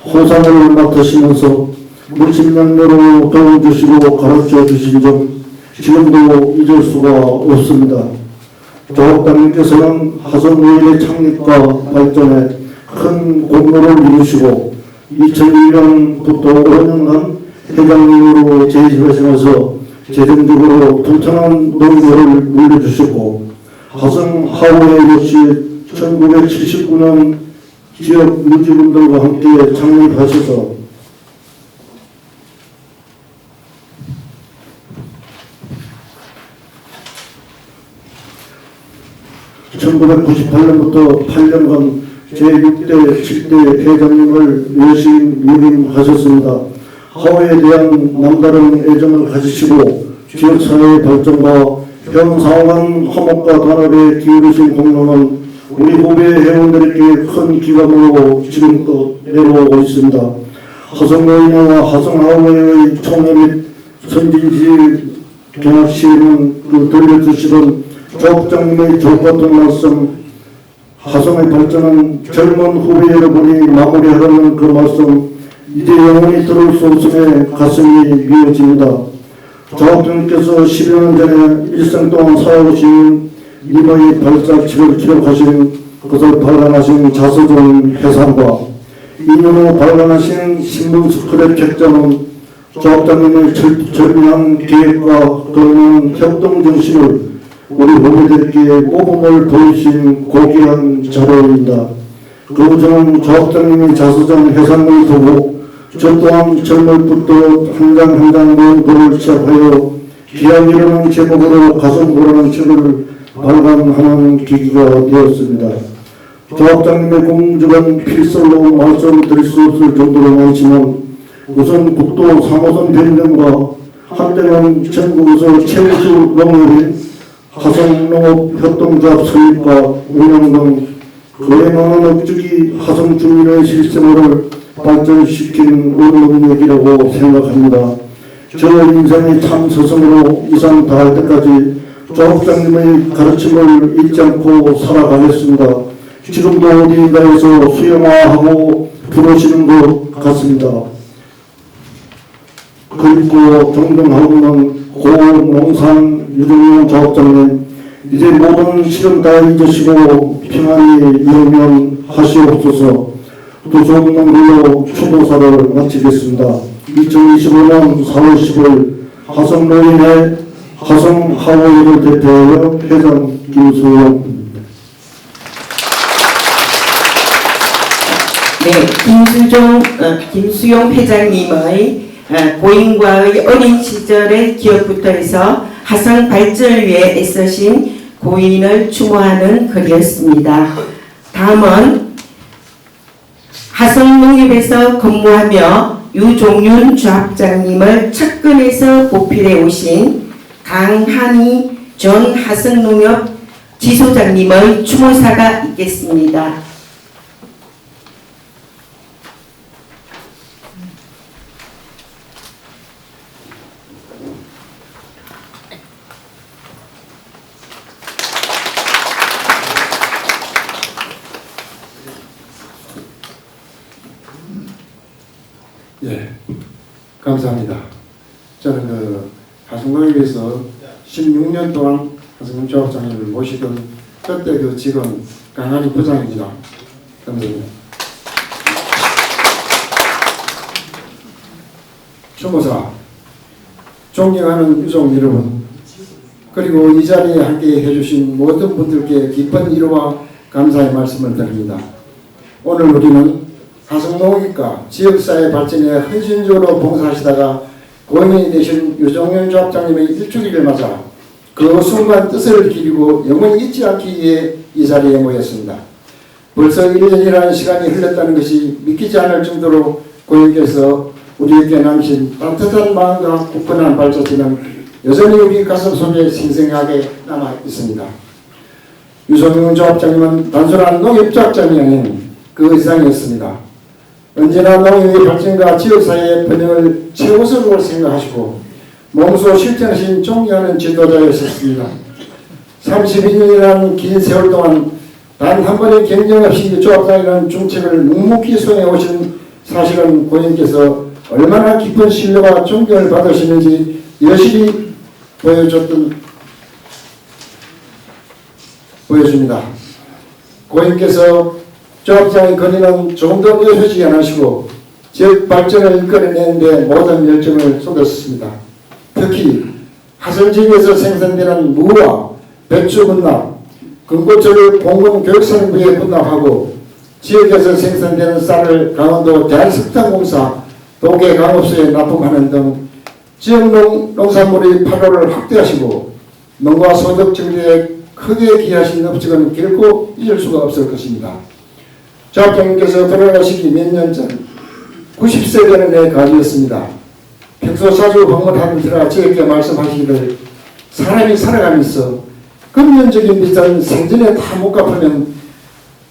호상을 맡으시면서 물심양면으로 도와주시고 가르쳐 주신 점 지금도 잊을 수가 없습니다. 조합장님께서는 화성의회 창립과 발전에 큰 공로를 이루시고 2001년부터 5년간 회장님으로 재직하시면서 재정적으로 튼튼한 노력을 물려주셨고 화성 하우회 역시 1979년 지역 유지분들과 함께 창립하셔서 1998년부터 8년간 제6대, 7대 회장님을 열심히 역임하셨습니다. 하우에 대한 남다른 애정을 가지시고 지역사회의 발전과 현상황 화목과 단합에 기울이신 공로는 우리 후배 회원들에게 큰 기감으로 지금껏 내려오고 있습니다. 화성노인회와 화성하우회의 총회 및 선진시 경합시에는 들려주시던 조합장님의 조같은 말씀, 화성의 발전은 젊은 후배 여러분이 마무리하려는 그 말씀, 이제 영원히 들을 수 없음에 가슴이 미어집니다. 조합장님께서 10여 년 전에 일생 동안 살아오신 이마의 발자취를 기록하신 것을 발간하신 자서전 해상과 2년 후 발간하신 신문 스크랩 책자는 조합장님의 절묘한 계획과 그런 협동 정신을 우리 후배들께 모범을 보이신 고귀한 자료입니다. 그 저는 조합장님의 자서전 해상을 보고 저 또한 젊을 부터 한 장 한 장 모은 글을 시작하여 귀한 이루는 제목으로 가슴보라는 책을 발간하는 계기가 되었습니다. 조합장님의 공적은 필설로 말씀드릴 수 없을 정도로 많지만 우선 국도 3호선 변경과 한때는 전국에서 최우수 농업인 화성농업협동조합 설립과 운영 등 그에 많은 업적이 화성 주민의 실생활을 발전시킨 원동력이라고 생각합니다. 저 인생의 참 스승으로 이상 다할 때까지 조합장님의 가르침을 잊지 않고 살아가겠습니다. 지금도 어디인가에서 수영화하고 부르시는 것 같습니다. 그리고 존경하고는 고농산 유정룡 조합장님, 이제 모든 시름 다 잊으시고 평안히 영면하시옵소서. 또 좋은 놈으로 추도사를 마치겠습니다. 2025년 4월 10일 화성노인회 화성하원을 대표하여 회장 김수용입니다. 네, 김수용 회장님의 고인과의 어린 시절의 기억부터 해서 화성 발전을 위해 애쓰신 고인을 추모하는 글이었습니다. 다음은 화성농협에서 근무하며 유종윤 조합장님을 측근에서 보필해 오신 강한희 전 화성농협 지소장님의 추모사가 있겠습니다. 예, 감사합니다. 저는 화성농협에서 16년 동안 화성농협 조합장님을 모시던 그때 그 직원 강한희 부장입니다. 감사합니다. 추모사, 존경하는 유족 여러분, 그리고 이 자리에 함께 해주신 모든 분들께 깊은 위로와 감사의 말씀을 드립니다. 오늘 우리는 화성농협과 지역사회 발전에 헌신적으로 봉사하시다가 고인이 되신 유종윤 조합장님의 일주기를 맞아 그 순간 뜻을 기리고 영원히 잊지 않기 위해 이 자리에 모였습니다. 벌써 1년이라는 시간이 흘렀다는 것이 믿기지 않을 정도로 고인께서 우리에게 남긴 따뜻한 마음과 굳건한 발자취는 여전히 우리 가슴 속에 생생하게 남아 있습니다. 유종윤 조합장님은 단순한 농협조합장이 아닌 그 이상이었습니다. 언제나 농협의 발전과 지역사회의 번영을 최우선으로 생각하시고 몸소 실천하신 존경하는 지도자였습니다. 32년이라는 긴 세월 동안 단 한 번의 경쟁 없이 조합장이라는 중책을 묵묵히 수행해 오신 사실은 고인께서 얼마나 깊은 신뢰와 존경을 받으시는지 여실히 보여줍니다. 고인께서 조합장의 건의는 조금 더 늦어지지 않으시고 지역 발전을 이끌어내는 데 모든 열정을 쏟았습니다. 특히 화성지역에서 생산되는 무와 배추 분납, 금고철을 공군 교육사령부에 분납하고 지역에서 생산되는 쌀을 강원도 대한석탄공사 도계강업소에 납품하는 등 지역 농산물의 판로를 확대하시고 농가 소득 증대에 크게 기여하신 업적은 결코 잊을 수가 없을 것입니다. 조합장님께서 돌아가시기 몇 년 전 90세 되는 해 가지였습니다. 평소 자주 방문하는 데라 저에게 말씀하시기를 사람이 살아가면서 금전적인 빚은 생전에 다 못 갚으면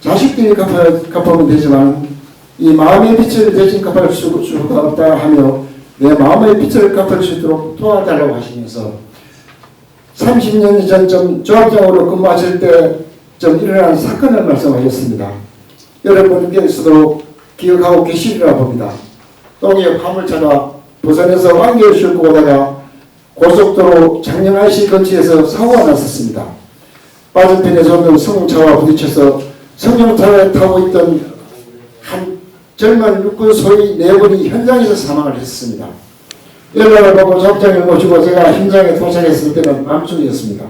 자식들이 갚으면 되지만 이 마음의 빚을 대신 갚을 수가 없다 하며 내 마음의 빚을 갚을 수 있도록 도와달라고 하시면서 30년 전쯤 조합장으로 근무하실 때좀 일어난 사건을 말씀하셨습니다. 여러분께서도 기억하고 계시리라 봅니다. 농협 화물차가 부산에서 왕교를 싣고 오다가 고속도로 창녕IC 근처에서 사고가 났었습니다. 맞은편에서 오는 승용차와 부딪혀서 승용차를 타고 있던 한 젊은 육군 소위 4분이 현장에서 사망을 했습니다. 연락을 받고 조합장을 모시고 제가 현장에 도착했을 때는 밤중이었습니다.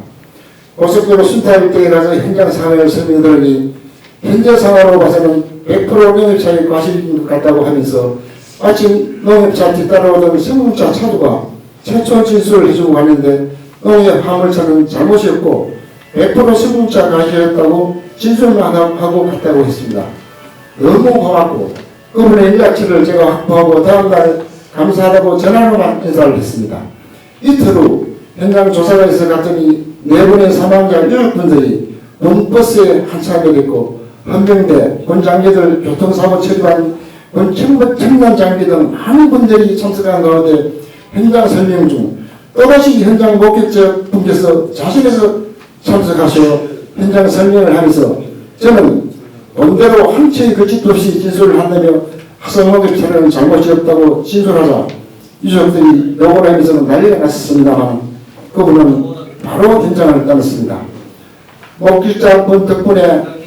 고속도로 순탄길에 가서 현장 상황을 설명드리니 현재 상황으로 봐서는 100% 농협차의 과실인 것 같다고 하면서 마침 농협차 뒤따라오던 승용차 차주가 최초 진술을 해주고 갔는데 농협 화물차는 잘못이었고 100% 승용차 과실이었다고 진술만 하고 갔다고 했습니다. 너무 고맙고 그분의 연락처를 제가 확보하고 다음날 감사하다고 전화로만 인사를 했습니다. 이틀 후 현장 조사관에서 갔더니 4분의 사망자 유족분들이 본버스에 한차되겠고 헌병대, 본장교들, 교통사고 처리반, 첨단 장비 등 많은 분들이 참석한 가운데 현장 설명 중 또다시 현장 목격자 분께서 자신에서 참석하셔 현장 설명을 하면서 저는 본대로 한치의 거짓도 없이 진술을 한다며 화성농협 차량은 잘못이 없다고 진술하자 유족들이 욕을 하면서 난리가 났습니다만 그분은 바로 현장을 떠났습니다. 목격자 분 덕분에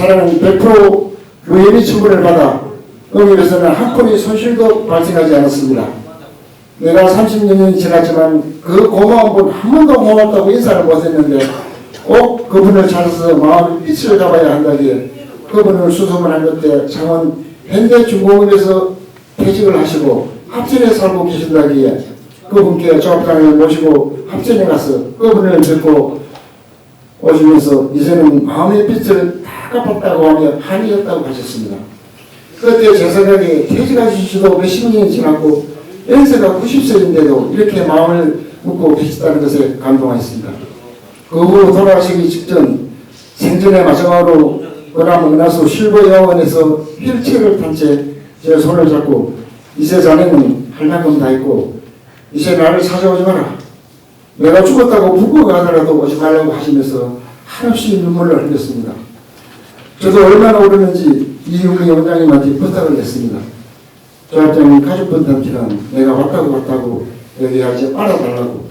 차량은 100% 예비 처분을 받아 농협에서는 한 푼의 손실도 발생하지 않았습니다. 내가 30년이 지났지만 그 고마운 분 한 번도 고맙다고 인사를 못했는데 꼭 그분을 찾아서 마음의 빛을 잡아야 한다기에 그분을 수소문한 그때 창원 현대중공업에서 퇴직을 하시고 합천에 살고 계신다기에 그분께 조합장을 모시고 합천에 가서 그분을 뵙고 오시면서 이제는 마음의 빛을 다 갚았다고 하며 한이었다고 하셨습니다. 그때 제 생각에 퇴직하신 지도 몇십 년이 지났고 연세가 90세인데도 이렇게 마음을 묻고 계시다는 것에 감동하였습니다. 그 후 돌아가시기 직전 생전에 마지막으로 원암 은하수 실버 야원에서 휠체어를 탄 채 제 손을 잡고 이제 자네는 할 만큼 다 했고 이제 나를 찾아오지 마라. 내가 죽었다고 부고가 하더라도 오지 말라고 하시면서 한없이 눈물을 흘렸습니다. 저도 얼마나 오르는지 이윤미 원장님한테 부탁을 했습니다. 조합장님 가족분들한테는 내가 왔다고 얘기하지 말아달라고.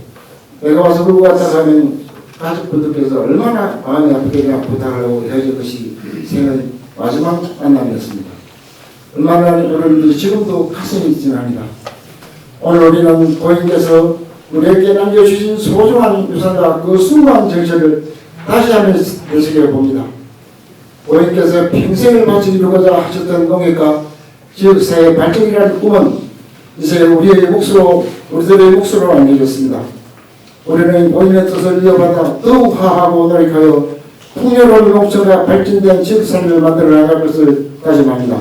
내가 와서 그러고 왔다 하면 가족분들께서 얼마나 마음이 아프겠냐 부탁을 하고 헤어질 것이 생의 마지막 만남이었습니다. 얼마나 오르는지 지금도 가슴이 찡합니다. 오늘 우리는 고인께서 우리에게 남겨주신 소중한 유산과 그 숭고한 정신을 다시 한번 되새겨봅니다. 고인께서 평생을 바쳐 이루고자 하셨던 농협과 지역사회 발전이라는 꿈은 이제 우리들의 몫으로 안겨졌습니다. 우리는 고인의 뜻을 이어받아 더욱 화하고 노력하여 풍요로운 농촌과 발전된 지역사회를 만들어 나갈 것을 다짐합니다.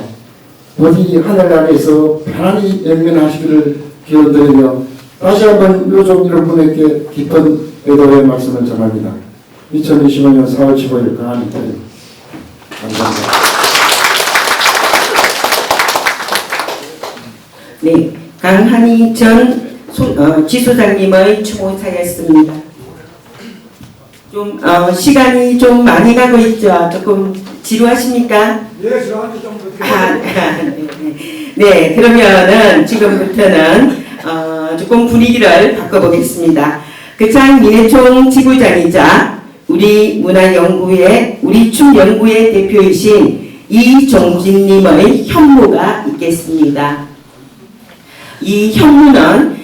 부디 하늘 아래에서 편안히 연민하시기를 기원드리며 다시 한번 요즘 여러분에게 깊은 애도의 말씀을 전합니다. 2025년 4월 15일 강한 이태리 감사합니다. 네, 강한희 전 지소장님의 추모사였습니다. 좀 시간이 좀 많이 가고 있죠. 조금 지루하십니까? 예, 저한테 좀 네, 그러면은 지금부터는 조금 분위기를 바꿔보겠습니다. 그창 민해총 지부장이자 우리 문화연구회, 우리 춤연구회 대표이신 이종진님의 현무가 있겠습니다. 이 현무는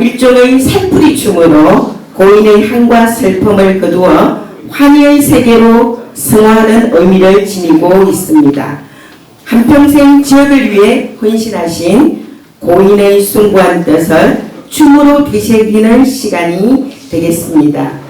일종의 살풀이 춤으로 고인의 한과 슬픔을 거두어 환희의 세계로 승화하는 의미를 지니고 있습니다. 한평생 지역을 위해 헌신하신 고인의 숭고한 뜻을 춤으로 되새기는 시간이 되겠습니다.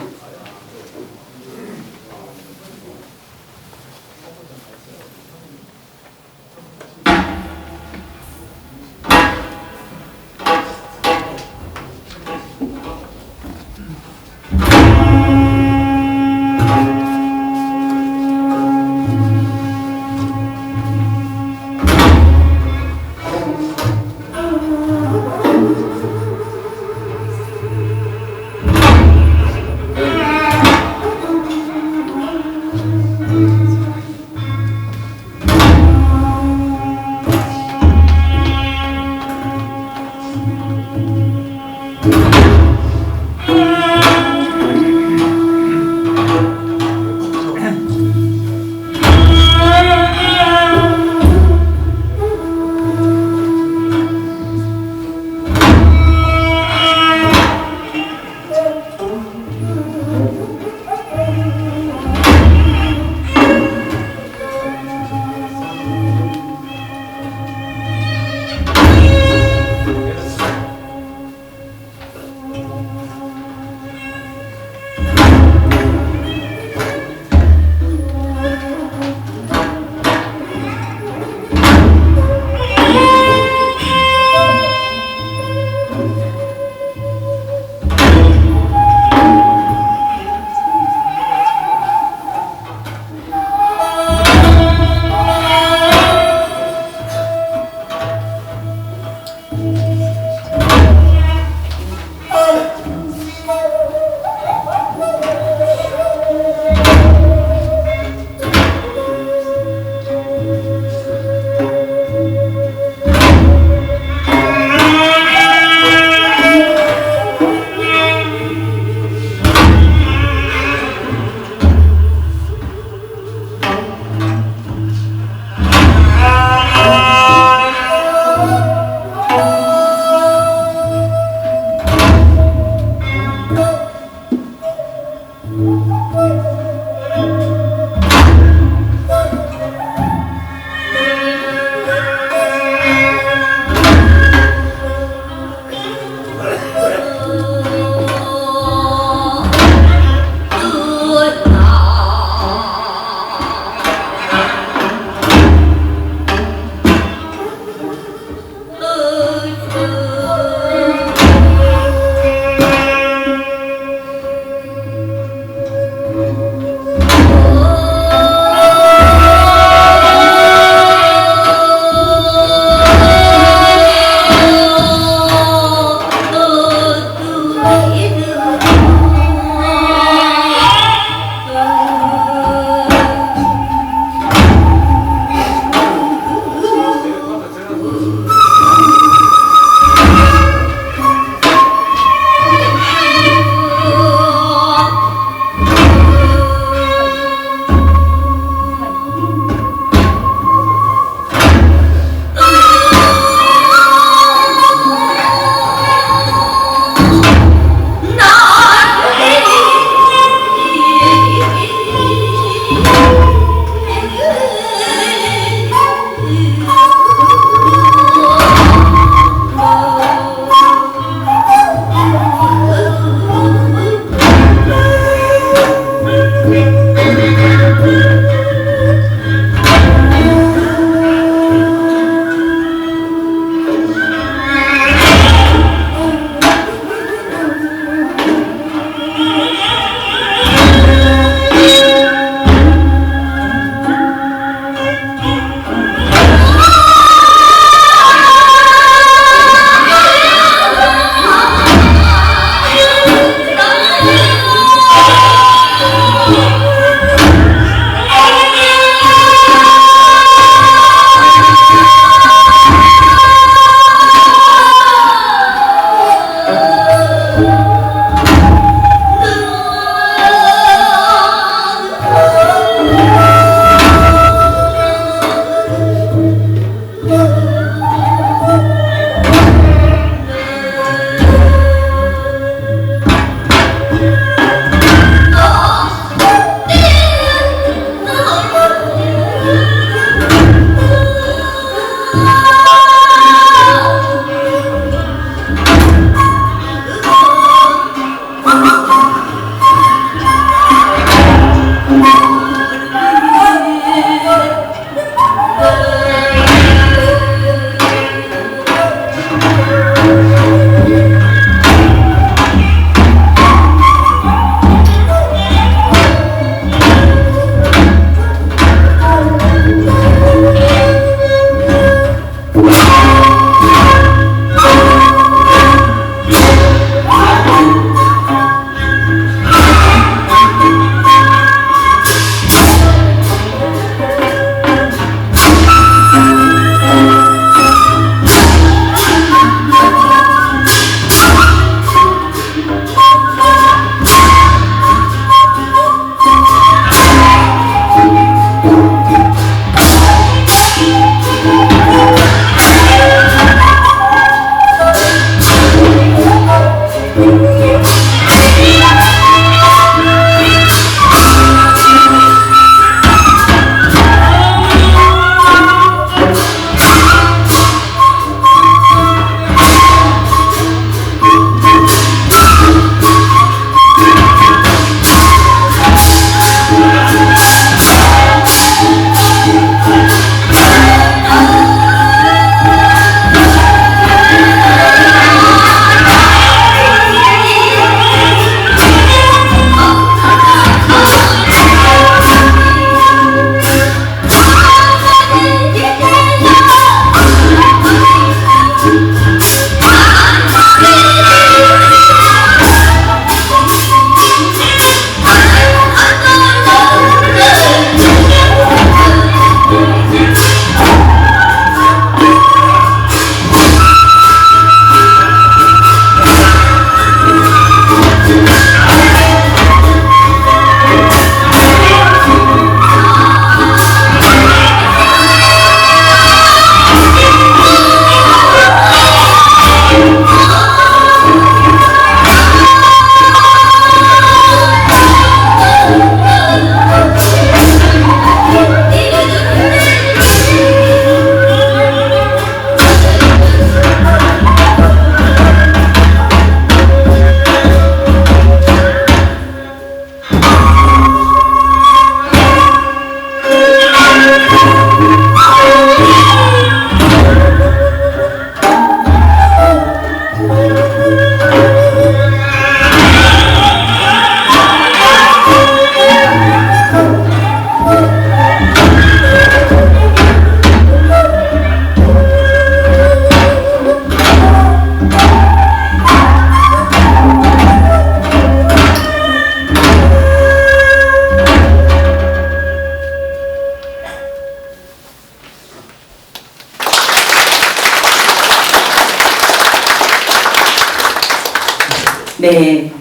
네,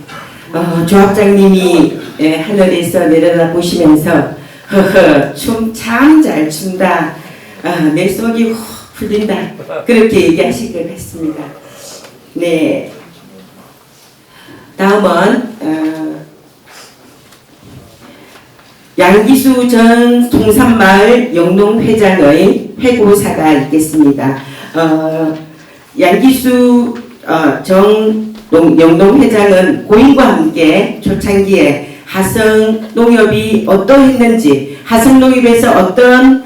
조합장님이 하늘에서 내려다 보시면서 허허 춤 참 잘 춘다. 내 속이 훅 풀린다. 그렇게 얘기하실 것 같습니다. 네, 다음은 양기수 전 동산마을 영농회장의 회고사가 있겠습니다. 양기수 정 영농회장은 고인과 함께 초창기에 하성농협이 어떠했는지, 하성농협에서 어떤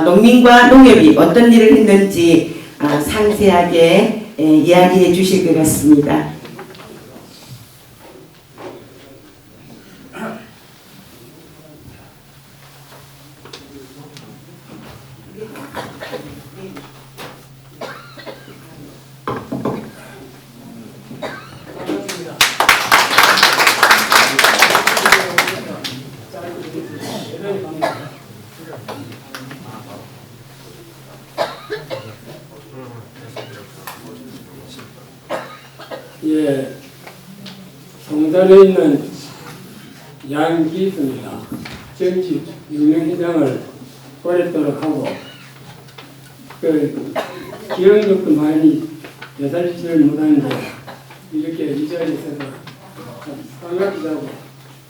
농민과 농협이 어떤 일을 했는지 상세하게 이야기해 주실 것 같습니다. 예, 성산에 있는 양기수입니다. 정치 영농회장을 오랫도록 하고 기억력도 많이 되살리지를 못하는데 이렇게 이 자리에서 반갑기도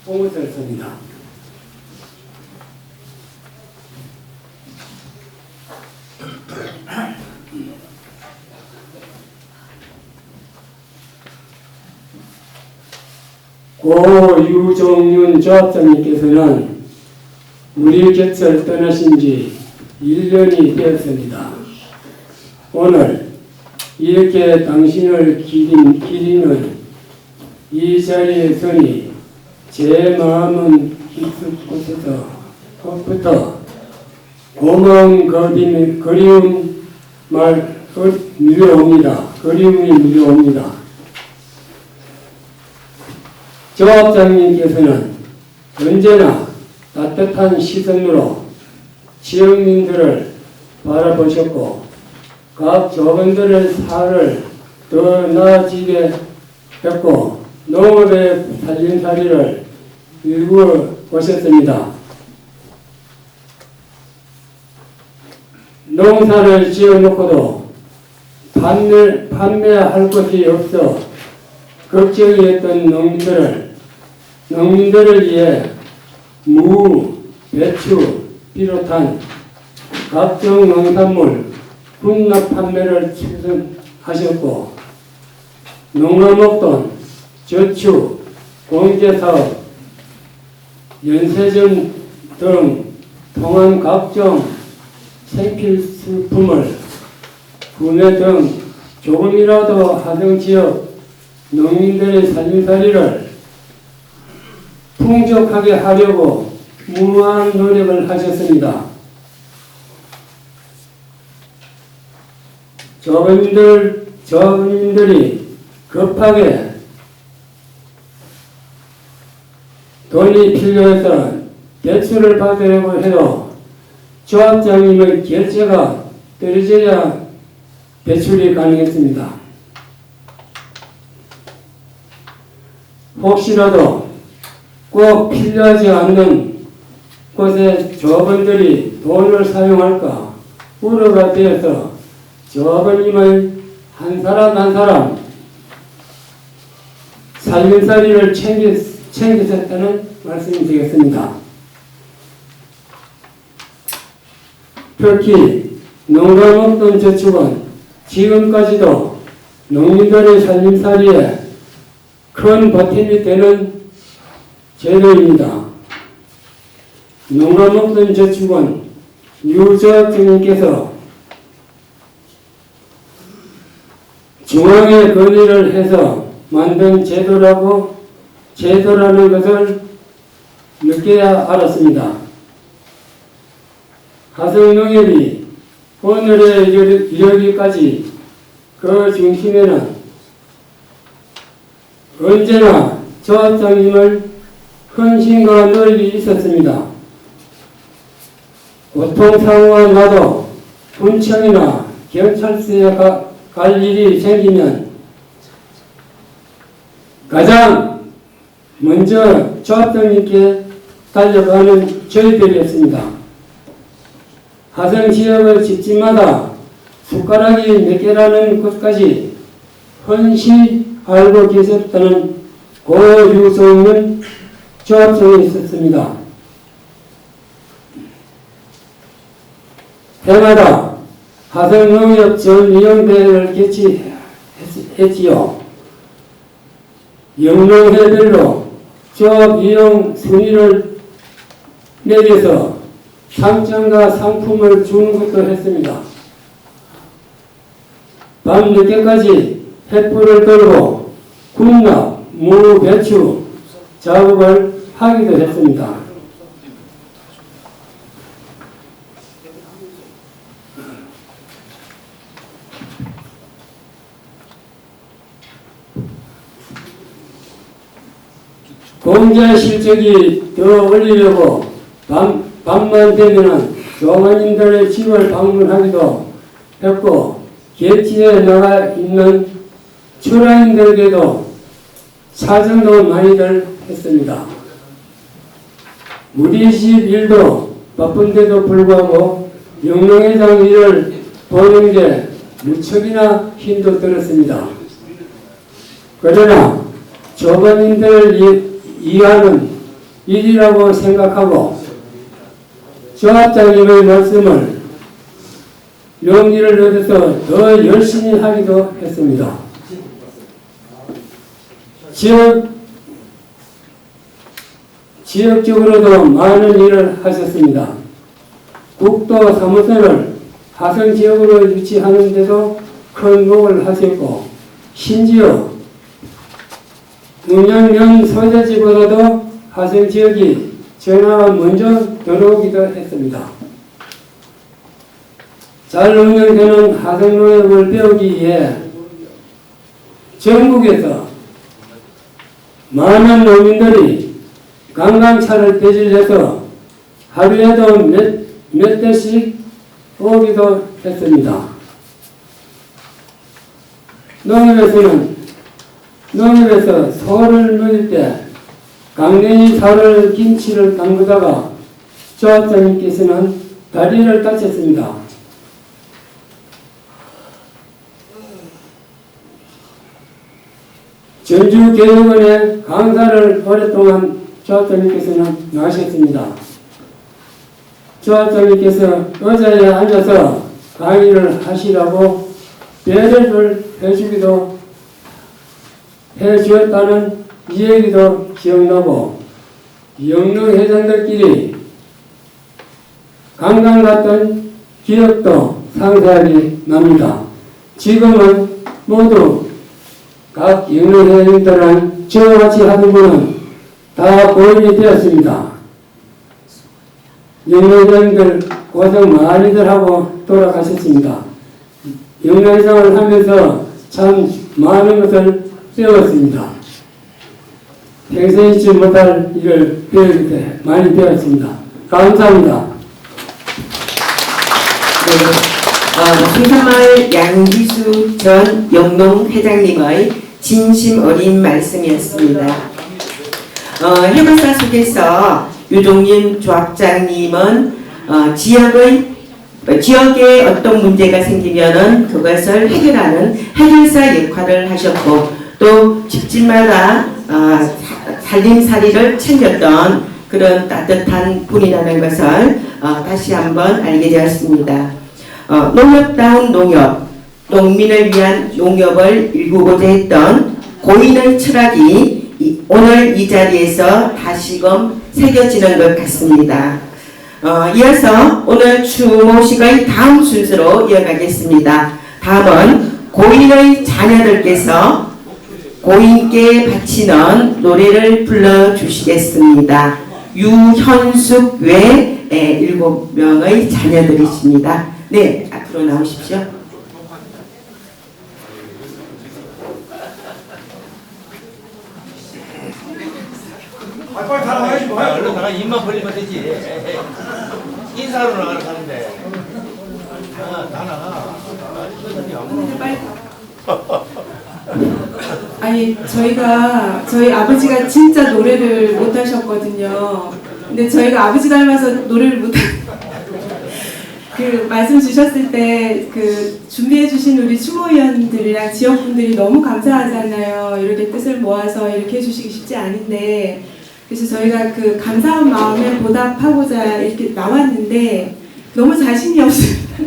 홍보를 씁니다. 고 유종윤 조합장님께서는 우리 곁을 떠나신 지 1년이 되었습니다. 오늘 이렇게 당신을 기리는 이 자리에 서니 제 마음은 깊숙곳에서부터 고마운 그리움 밀려옵니다. 그리움이 밀려옵니다. 조합장님께서는 언제나 따뜻한 시선으로 지역민들을 바라보셨고 각 조원들의 살을 더 나아지게 했고 농업의 살림살이를 이루어 오셨습니다. 농사를 지어놓고도 판매할 것이 없어 걱정이었던 농민들을 위해 무, 배추 비롯한 각종 농산물 훈납 판매를 추진하셨고 농어목돈, 저축, 공제사업, 연세전 등 통한 각종 생필품을 구매 등 조금이라도 하성지역 농민들의 살림살이를 풍족하게 하려고 무한 노력을 하셨습니다. 조합원들이 급하게 돈이 필요해서 대출을 받으려고 해도 조합장님의 결제가 떨어져야 대출이 가능했습니다. 혹시라도 꼭 필요하지 않는 곳에 조합원들이 돈을 사용할까 우려가 되어서 조합원님의 한 사람 한 사람 살림살이를 챙기셨다는 말씀이 되겠습니다. 특히 농가목돈 저축은 지금까지도 농민들의 살림살이에 큰 보탬이 되는 제도입니다. 농가목돈 저축은 유조합장님께서 중앙에 건의를 해서 만든 제도라는 것을 늦게야 알았습니다. 하성농협이 오늘에 이르기까지 그 중심에는 언제나 조합장님을 헌신과 노력이 있었습니다. 고통상황 나도 군청이나 경찰서에 갈 일이 생기면 가장 먼저 조합장님께 달려가는 저희들이었습니다. 하성 지역의 집집마다 숟가락이 몇 개라는 것까지 헌시 알고 계셨다는 고유서 있는 조합장이 있었습니다. 해마다 하성농협 전이용대회를 개최했지요. 영농회별로 조합 이용 순위를 매겨서 상장과 상품을 주는 것도 했습니다. 밤 늦게까지 횃불을 들고 군납, 무, 배추 작업을 하기도 했습니다. 공자 실적이 더 올리려고 밤만 되면 교관님들의 집을 방문하기도 했고, 객지에 나가 있는 출하인들에게도 사정도 많이들 했습니다. 우리 집 일도 바쁜데도 불구하고 영농회장 일을 보는 게 무척이나 힘도 들었습니다. 그러나 조반님들을 이해하는 일이라고 생각하고 조합장님의 말씀을 용기를 얻어서 더 열심히 하기도 했습니다. 지역적으로도 많은 일을 하셨습니다. 국도 사무소를 하성 지역으로 유치하는 데도 큰 목을 하셨고, 심지어 운영면 소재지보다도 하성 지역이 전화가 먼저 들어오기도 했습니다. 잘 운영되는 하성농협을 배우기 위해 전국에서 많은 농민들이 관광차를 배질해서 하루에도 몇 대씩 오기도 했습니다. 농협에서 소를 먹일 때 강냉이 살을 김치를 담그다가 조합장님께서는 다리를 다쳤습니다. 전주교육원에 강사를 오랫동안 조합장님께서는 나가셨습니다. 조합장님께서 의자에 앉아서 강의를 하시라고 배려를 해주기도 해주었다는 이야기도 기억나고, 영농회장들끼리 관광 갔던 기억도 상세하게 납니다. 지금은 모두 각 영농회장들은 저와 같이 하는 분은 다 고인이 되었습니다. 영농회장들 고생 많이들 하고 돌아가셨습니다. 영농회장을 하면서 참 많은 것을 배웠습니다. 평생 잊지 못할 일을 배울 때 많이 배웠습니다. 감사합니다. 성산마을 양기수 전 영농회장님의 진심 어린 말씀이었습니다. 해설사 속에서 유종림 조합장님은 지역에 어떤 문제가 생기면은 그것을 해결하는 해결사 역할을 하셨고, 또 집집마다 살림살이를 챙겼던 그런 따뜻한 분이라는 것을 다시 한번 알게 되었습니다. 농협다운 농협, 농민을 위한 농협을 일구고자 했던 고인의 철학이 오늘 이 자리에서 다시금 새겨지는 것 같습니다. 이어서 오늘 추모식의 다음 순서로 이어가겠습니다. 다음은 고인의 자녀들께서 고인께 바치는 노래를 불러주시겠습니다. 유현숙 외 7명의 자녀들이십니다. 네, 앞으로 나오십시오. 빨리 나가야지 뭐. 얼른 나가. 입만 벌리면 되지. 인사로 나가러 가는데. 다 나가. 아니 아니 저희 아버지가 진짜 노래를 못 하셨거든요. 근데 저희가 아버지 닮아서 노래를 못 그 말씀 주셨을 때 그 준비해 주신 우리 추모위원들이랑 지역분들이 너무 감사하잖아요. 이렇게 뜻을 모아서 이렇게 해주시기 쉽지 않은데, 그래서 저희가 그 감사한 마음에 보답하고자 이렇게 나왔는데 너무 자신이 없습니다.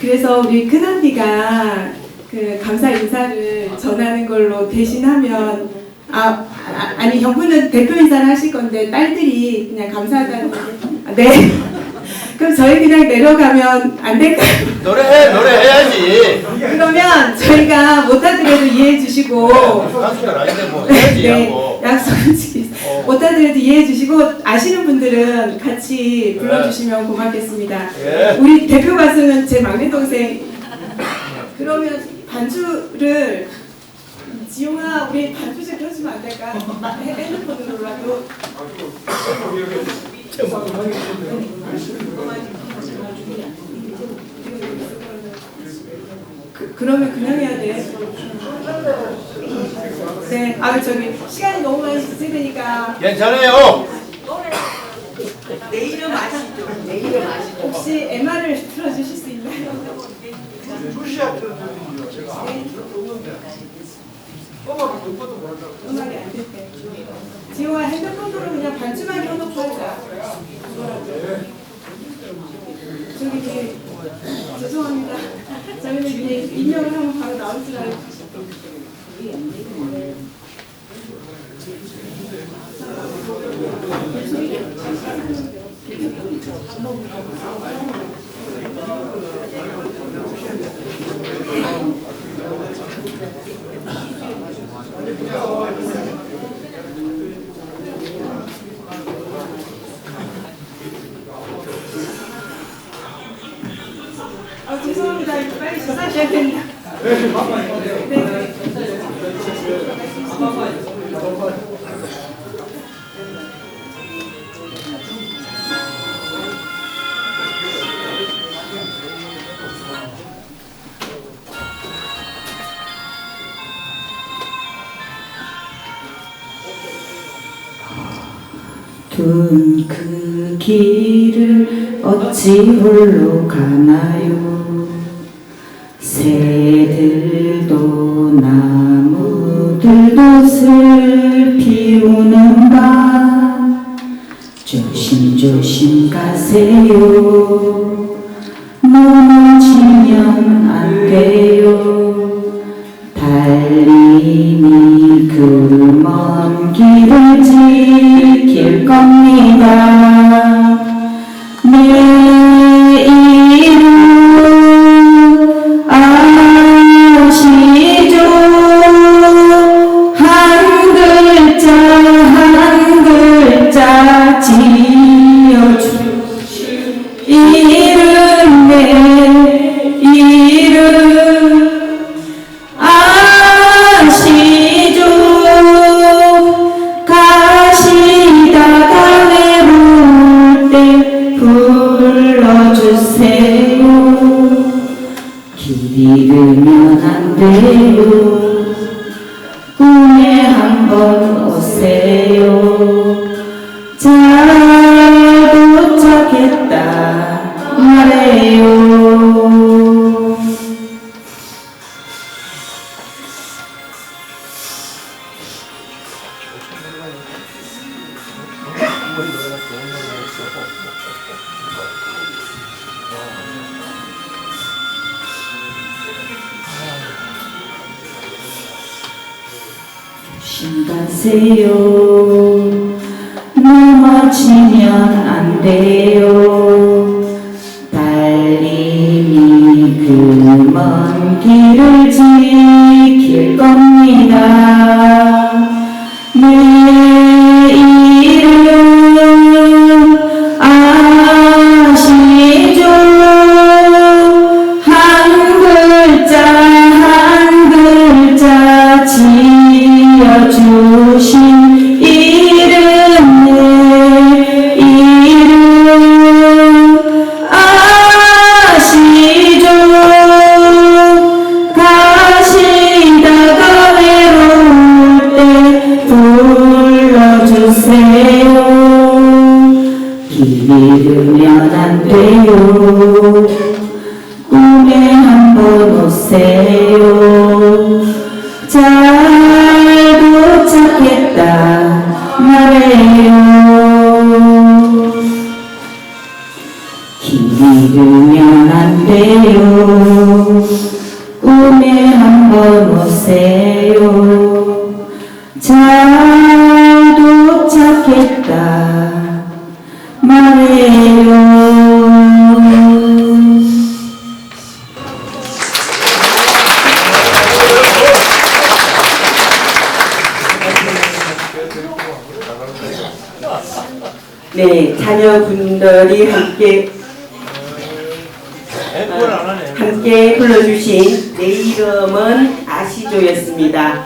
그래서 우리 큰언니가 그 감사 인사를 전하는 걸로 대신하면 아니 형부는 대표 인사를 하실 건데 딸들이 그냥 감사하다는 네. 그럼 저희 그냥 내려가면 안 될까요? 노래해야지. 그러면 저희가 못하더라도 이해해 주시고 네, 약속은 지키겠습니다. 못하더라도 이해해 주시고 아시는 분들은 같이 불러주시면 고맙겠습니다. 우리 대표 가수는 제 막내 동생. 그러면 반주를 지용아 우리 반주 좀 해주면 안 될까? 핸드폰으로라도. 그러면 그냥 해야 돼. 네, 저기 시간이 너무 많이 있으니까. 괜찮아요. 내일은 마시죠. 혹시 MR을 틀어주실 수 있나요? 음악이 안 될 때. 지호가 핸드폰으로 그냥 반주만 켜놓고 하자. 저기 죄송합니다. 저희는 이제 임명을 하면 바로 나올 줄 알고. 죄송합니다. 빨리 전화하셔야 됩니다. 네. 둔 그 길을 어찌 홀로 가나요? 새들도 나무들도 슬피 우는 밤 조심조심 가세요. 넘어지면 안 돼요. 달리니 그 먼 길을 지킬 겁니다. 내 이름 아시죠? 한 글자 한 글자 지어주신 이름 내 이름 아시죠? 가시다가 외로울 때 불러주세요. 길 잃으면 안 돼요. 꿈에 한번 오세요. 잘 도착했다 말해요. 조심 가세요. 넘어지면 안 돼요. 달리니 그 먼 길을 지킬 겁니다. 내 이름 아시죠? 한 글자 한 글자 지어주신 이름 내 이름 아시죠? 가시다가 외로울 안 돼요. 꿈에 한번 오세요. 잘 도착했다 말해요. 네, 자녀분들이 함께 불러주신 내 이름은 아시조였습니다.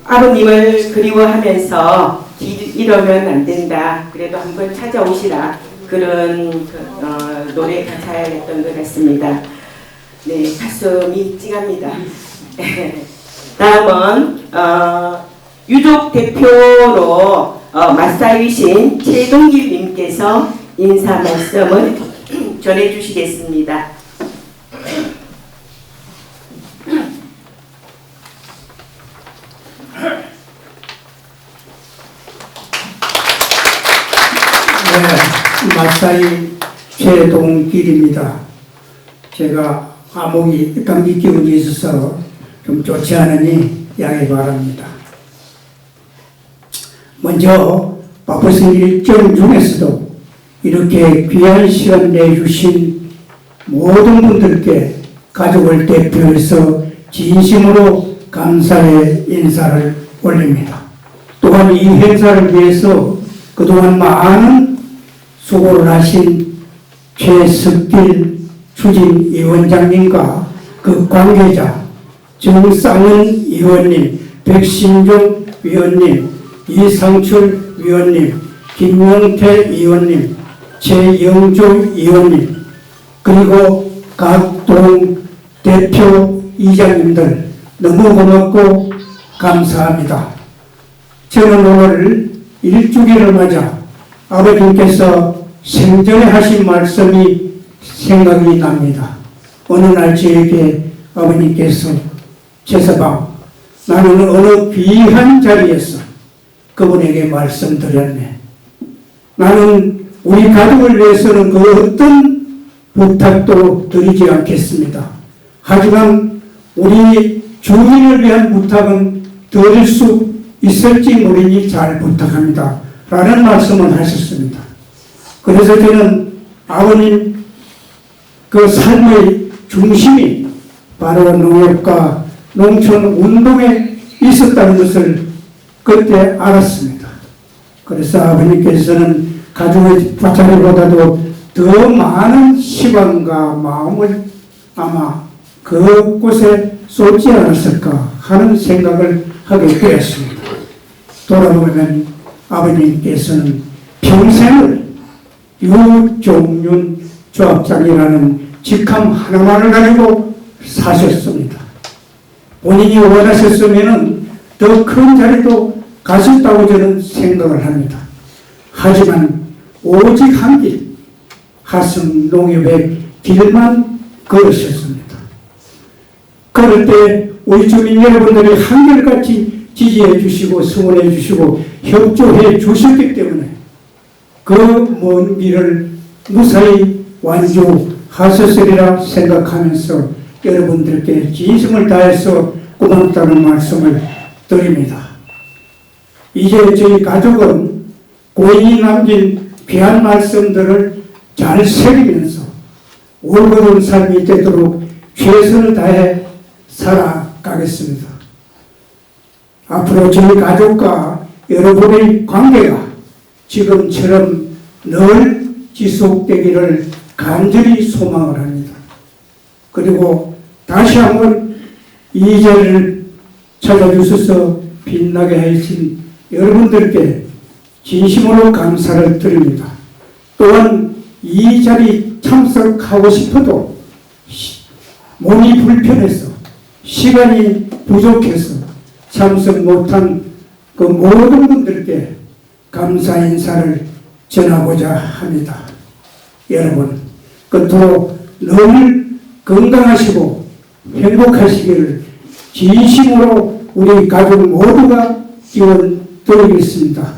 아버님을 그리워하면서 길 잃으면 안 된다. 그래도 한번 찾아오시라. 그런 노래 가사였던 것 같습니다. 네, 가슴이 찡합니다. 다음은 유족 대표로 맞사위신 최동길 님께서 인사 말씀을 전해주시겠습니다. 네, 맞사위 최동길입니다. 제가 감기 기운이 있어서 좀 좋지 않으니 양해 바랍니다. 먼저 바쁘신 일정 중에서도 이렇게 귀한 시간 내주신 모든 분들께 가족을 대표해서 진심으로 감사의 인사를 올립니다. 또한 이 행사를 위해서 그동안 많은 수고를 하신 최석길 추진위원장님과 그 관계자 정상은 위원님, 백신종 위원님, 이상철 위원님, 김용태 위원님, 최영조 위원님, 그리고 각 동 대표 이장님들 너무 고맙고 감사합니다. 저는 오늘 일주기를 맞아 아버님께서 생전에 하신 말씀이 생각이 납니다. 어느 날 저에게 아버님께서 제서방, 나는 어느 귀한 자리에서 그분에게 말씀드렸네. 나는 우리 가족을 위해서는 그 어떤 부탁도 드리지 않겠습니다. 하지만 우리 주민을 위한 부탁은 드릴 수 있을지 모르니 잘 부탁합니다. 라는 말씀을 하셨습니다. 그래서 저는 아버님 그 삶의 중심이 바로 농협과 농촌 운동에 있었다는 것을 그때 알았습니다. 그래서 아버님께서는 가족의 자리보다도 더 많은 시간과 마음을 아마 그곳에 쏟지 않았을까 하는 생각을 하게 되었습니다. 돌아보면 아버님께서는 평생을 유종윤 조합장이라는 직함 하나만을 가지고 사셨습니다. 본인이 원하셨으면 더 큰 자리도 가셨다고 저는 생각을 합니다. 하지만 오직 한 길, 하승 농협의 길만 걸으셨습니다. 그럴 때 우리 주민 여러분들이 한결같이 지지해 주시고 성원해 주시고 협조해 주셨기 때문에 그 먼 길을 무사히 완주하셨으리라 생각하면서 여러분들께 진심을 다해서 고맙다는 말씀을 드립니다. 이제 저희 가족은 고인이 남긴 귀한 말씀들을 잘 새기면서 올바른 삶이 되도록 최선을 다해 살아가겠습니다. 앞으로 저희 가족과 여러분의 관계가 지금처럼 늘 지속되기를 간절히 소망을 합니다. 그리고 다시 한번 이 자리를 찾아주셔서 빛나게 하신 여러분들께 진심으로 감사를 드립니다. 또한 이 자리 참석하고 싶어도 몸이 불편해서 시간이 부족해서 참석 못한 그 모든 분들께 감사 인사를 전하고자 합니다. 여러분, 끝으로 늘 건강하시고 행복하시기를 진심으로 우리 가족 모두가 기원드리겠습니다.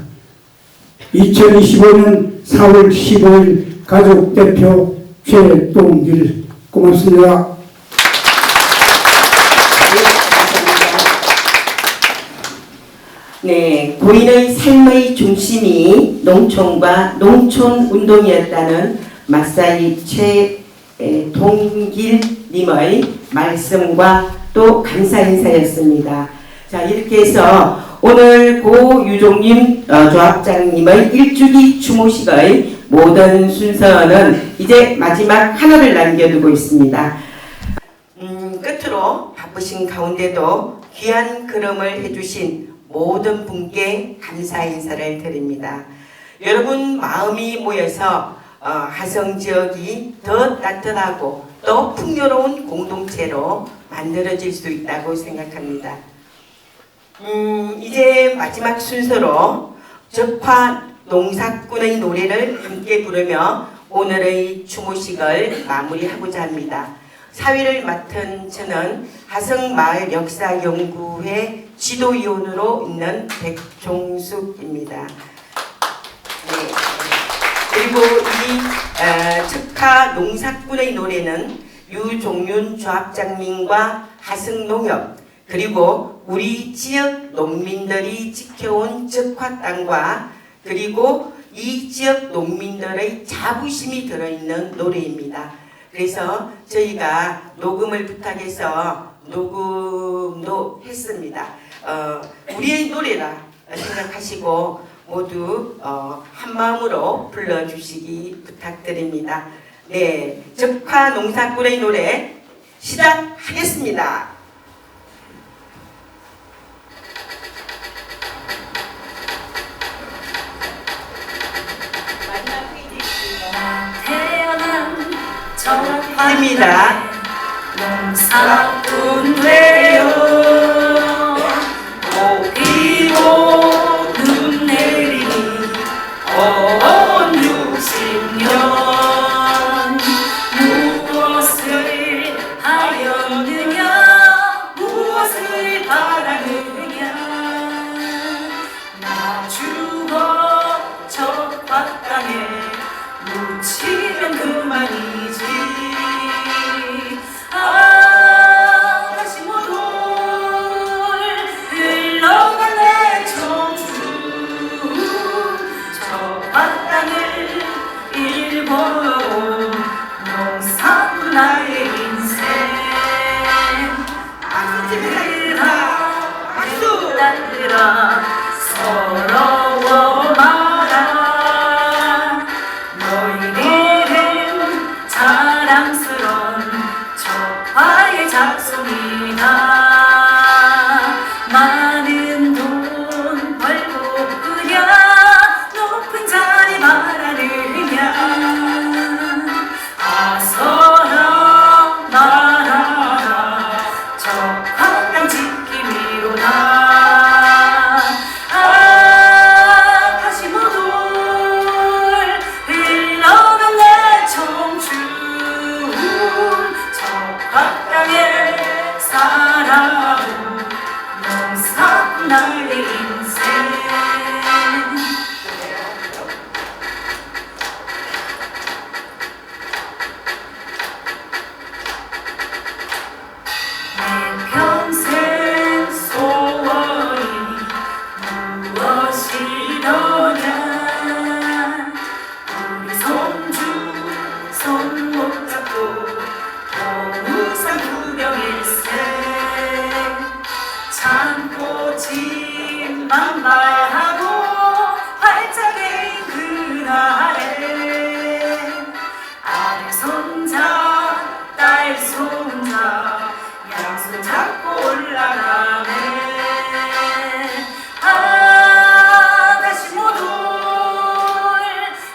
2025년 4월 15일 가족대표 최동길 고맙습니다. 네, 고인의 삶의 중심이 농촌과 농촌 운동이었다는 마사이 최동길님의 말씀과 또 감사 인사였습니다. 자, 이렇게 해서 오늘 고유종님 조합장님의 일주기 추모식의 모든 순서는 이제 마지막 하나를 남겨두고 있습니다. 끝으로 바쁘신 가운데도 귀한 걸음을 해주신 모든 분께 감사 인사를 드립니다. 여러분 마음이 모여서 하성 지역이 더 따뜻하고 또 풍요로운 공동체로 만들어질 수 있다고 생각합니다. 이제 마지막 순서로 적화 농사꾼의 노래를 함께 부르며 오늘의 추모식을 마무리하고자 합니다. 사회를 맡은 저는 하성마을 역사연구회 지도위원으로 있는 백종숙입니다. 네. 그리고 이 적화 농사꾼의 노래는 유종윤 조합장님과 하성농협 그리고 우리 지역 농민들이 지켜온 적화 땅과 그리고 이 지역 농민들의 자부심이 들어있는 노래입니다. 그래서 저희가 녹음을 부탁해서 녹음도 했습니다. 우리의 노래라 생각하시고 모두 한마음으로 불러주시기 부탁드립니다. 네, 적화 농사꾼의 노래 시작하겠습니다. 입니다. 농사꾼 되어 꽃피고 눈 내리니 온 60년 무엇을 하였느냐 무엇을 바라느냐 나 죽어 적화 땅에 묻히면 그만이지 다시 모두 흘러간 내 청춘 적화 땅을 일궈온 농사꾼 나의 인생 박수 딸들아 서러워 마라 너희들은 자랑스러운 적화의 작성이다 많은 돈 벌고 그려 높은 자리 말하느냐 아서라 말아라 적화 땅 지키미로다 다시 모두 흘러간 내 청춘 적화 땅에 살아온 농사꾼 나의 인생 내 평생 소원이 무엇이더냐 우리 손주 손목 잡고 동우산 구경일세 참꽃이 만발하고 활짝인 그날에 아들 손자 딸 손자 양손 잡고 올라가네 다시 모두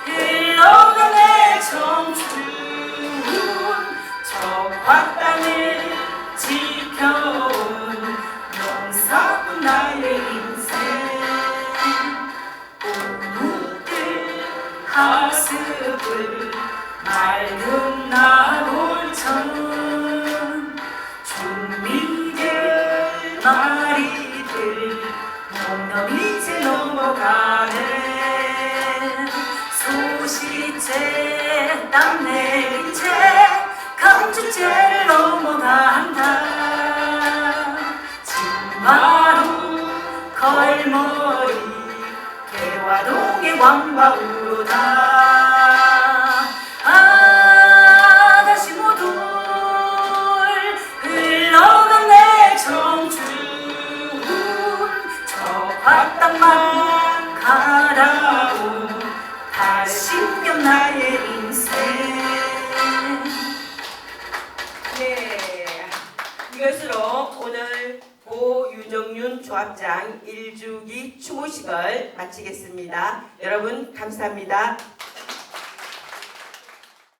흘러간 내 청춘 적화 땅을 지켜온 농사꾼 나의 인생 꽃무들 하습을 맑은 나돌처럼 준비될 마리들 농협 이제 넘어가네 소시채 땀 내리채 나의 왕바우로다. 다시 모두 흘러간 내 청춘 저 바닥만 가다오 다시 면 나의 인생. 네, 이것으로 오늘 고유정윤 조합장 1주기 추모식을 마치겠습니다. 여러분 감사합니다.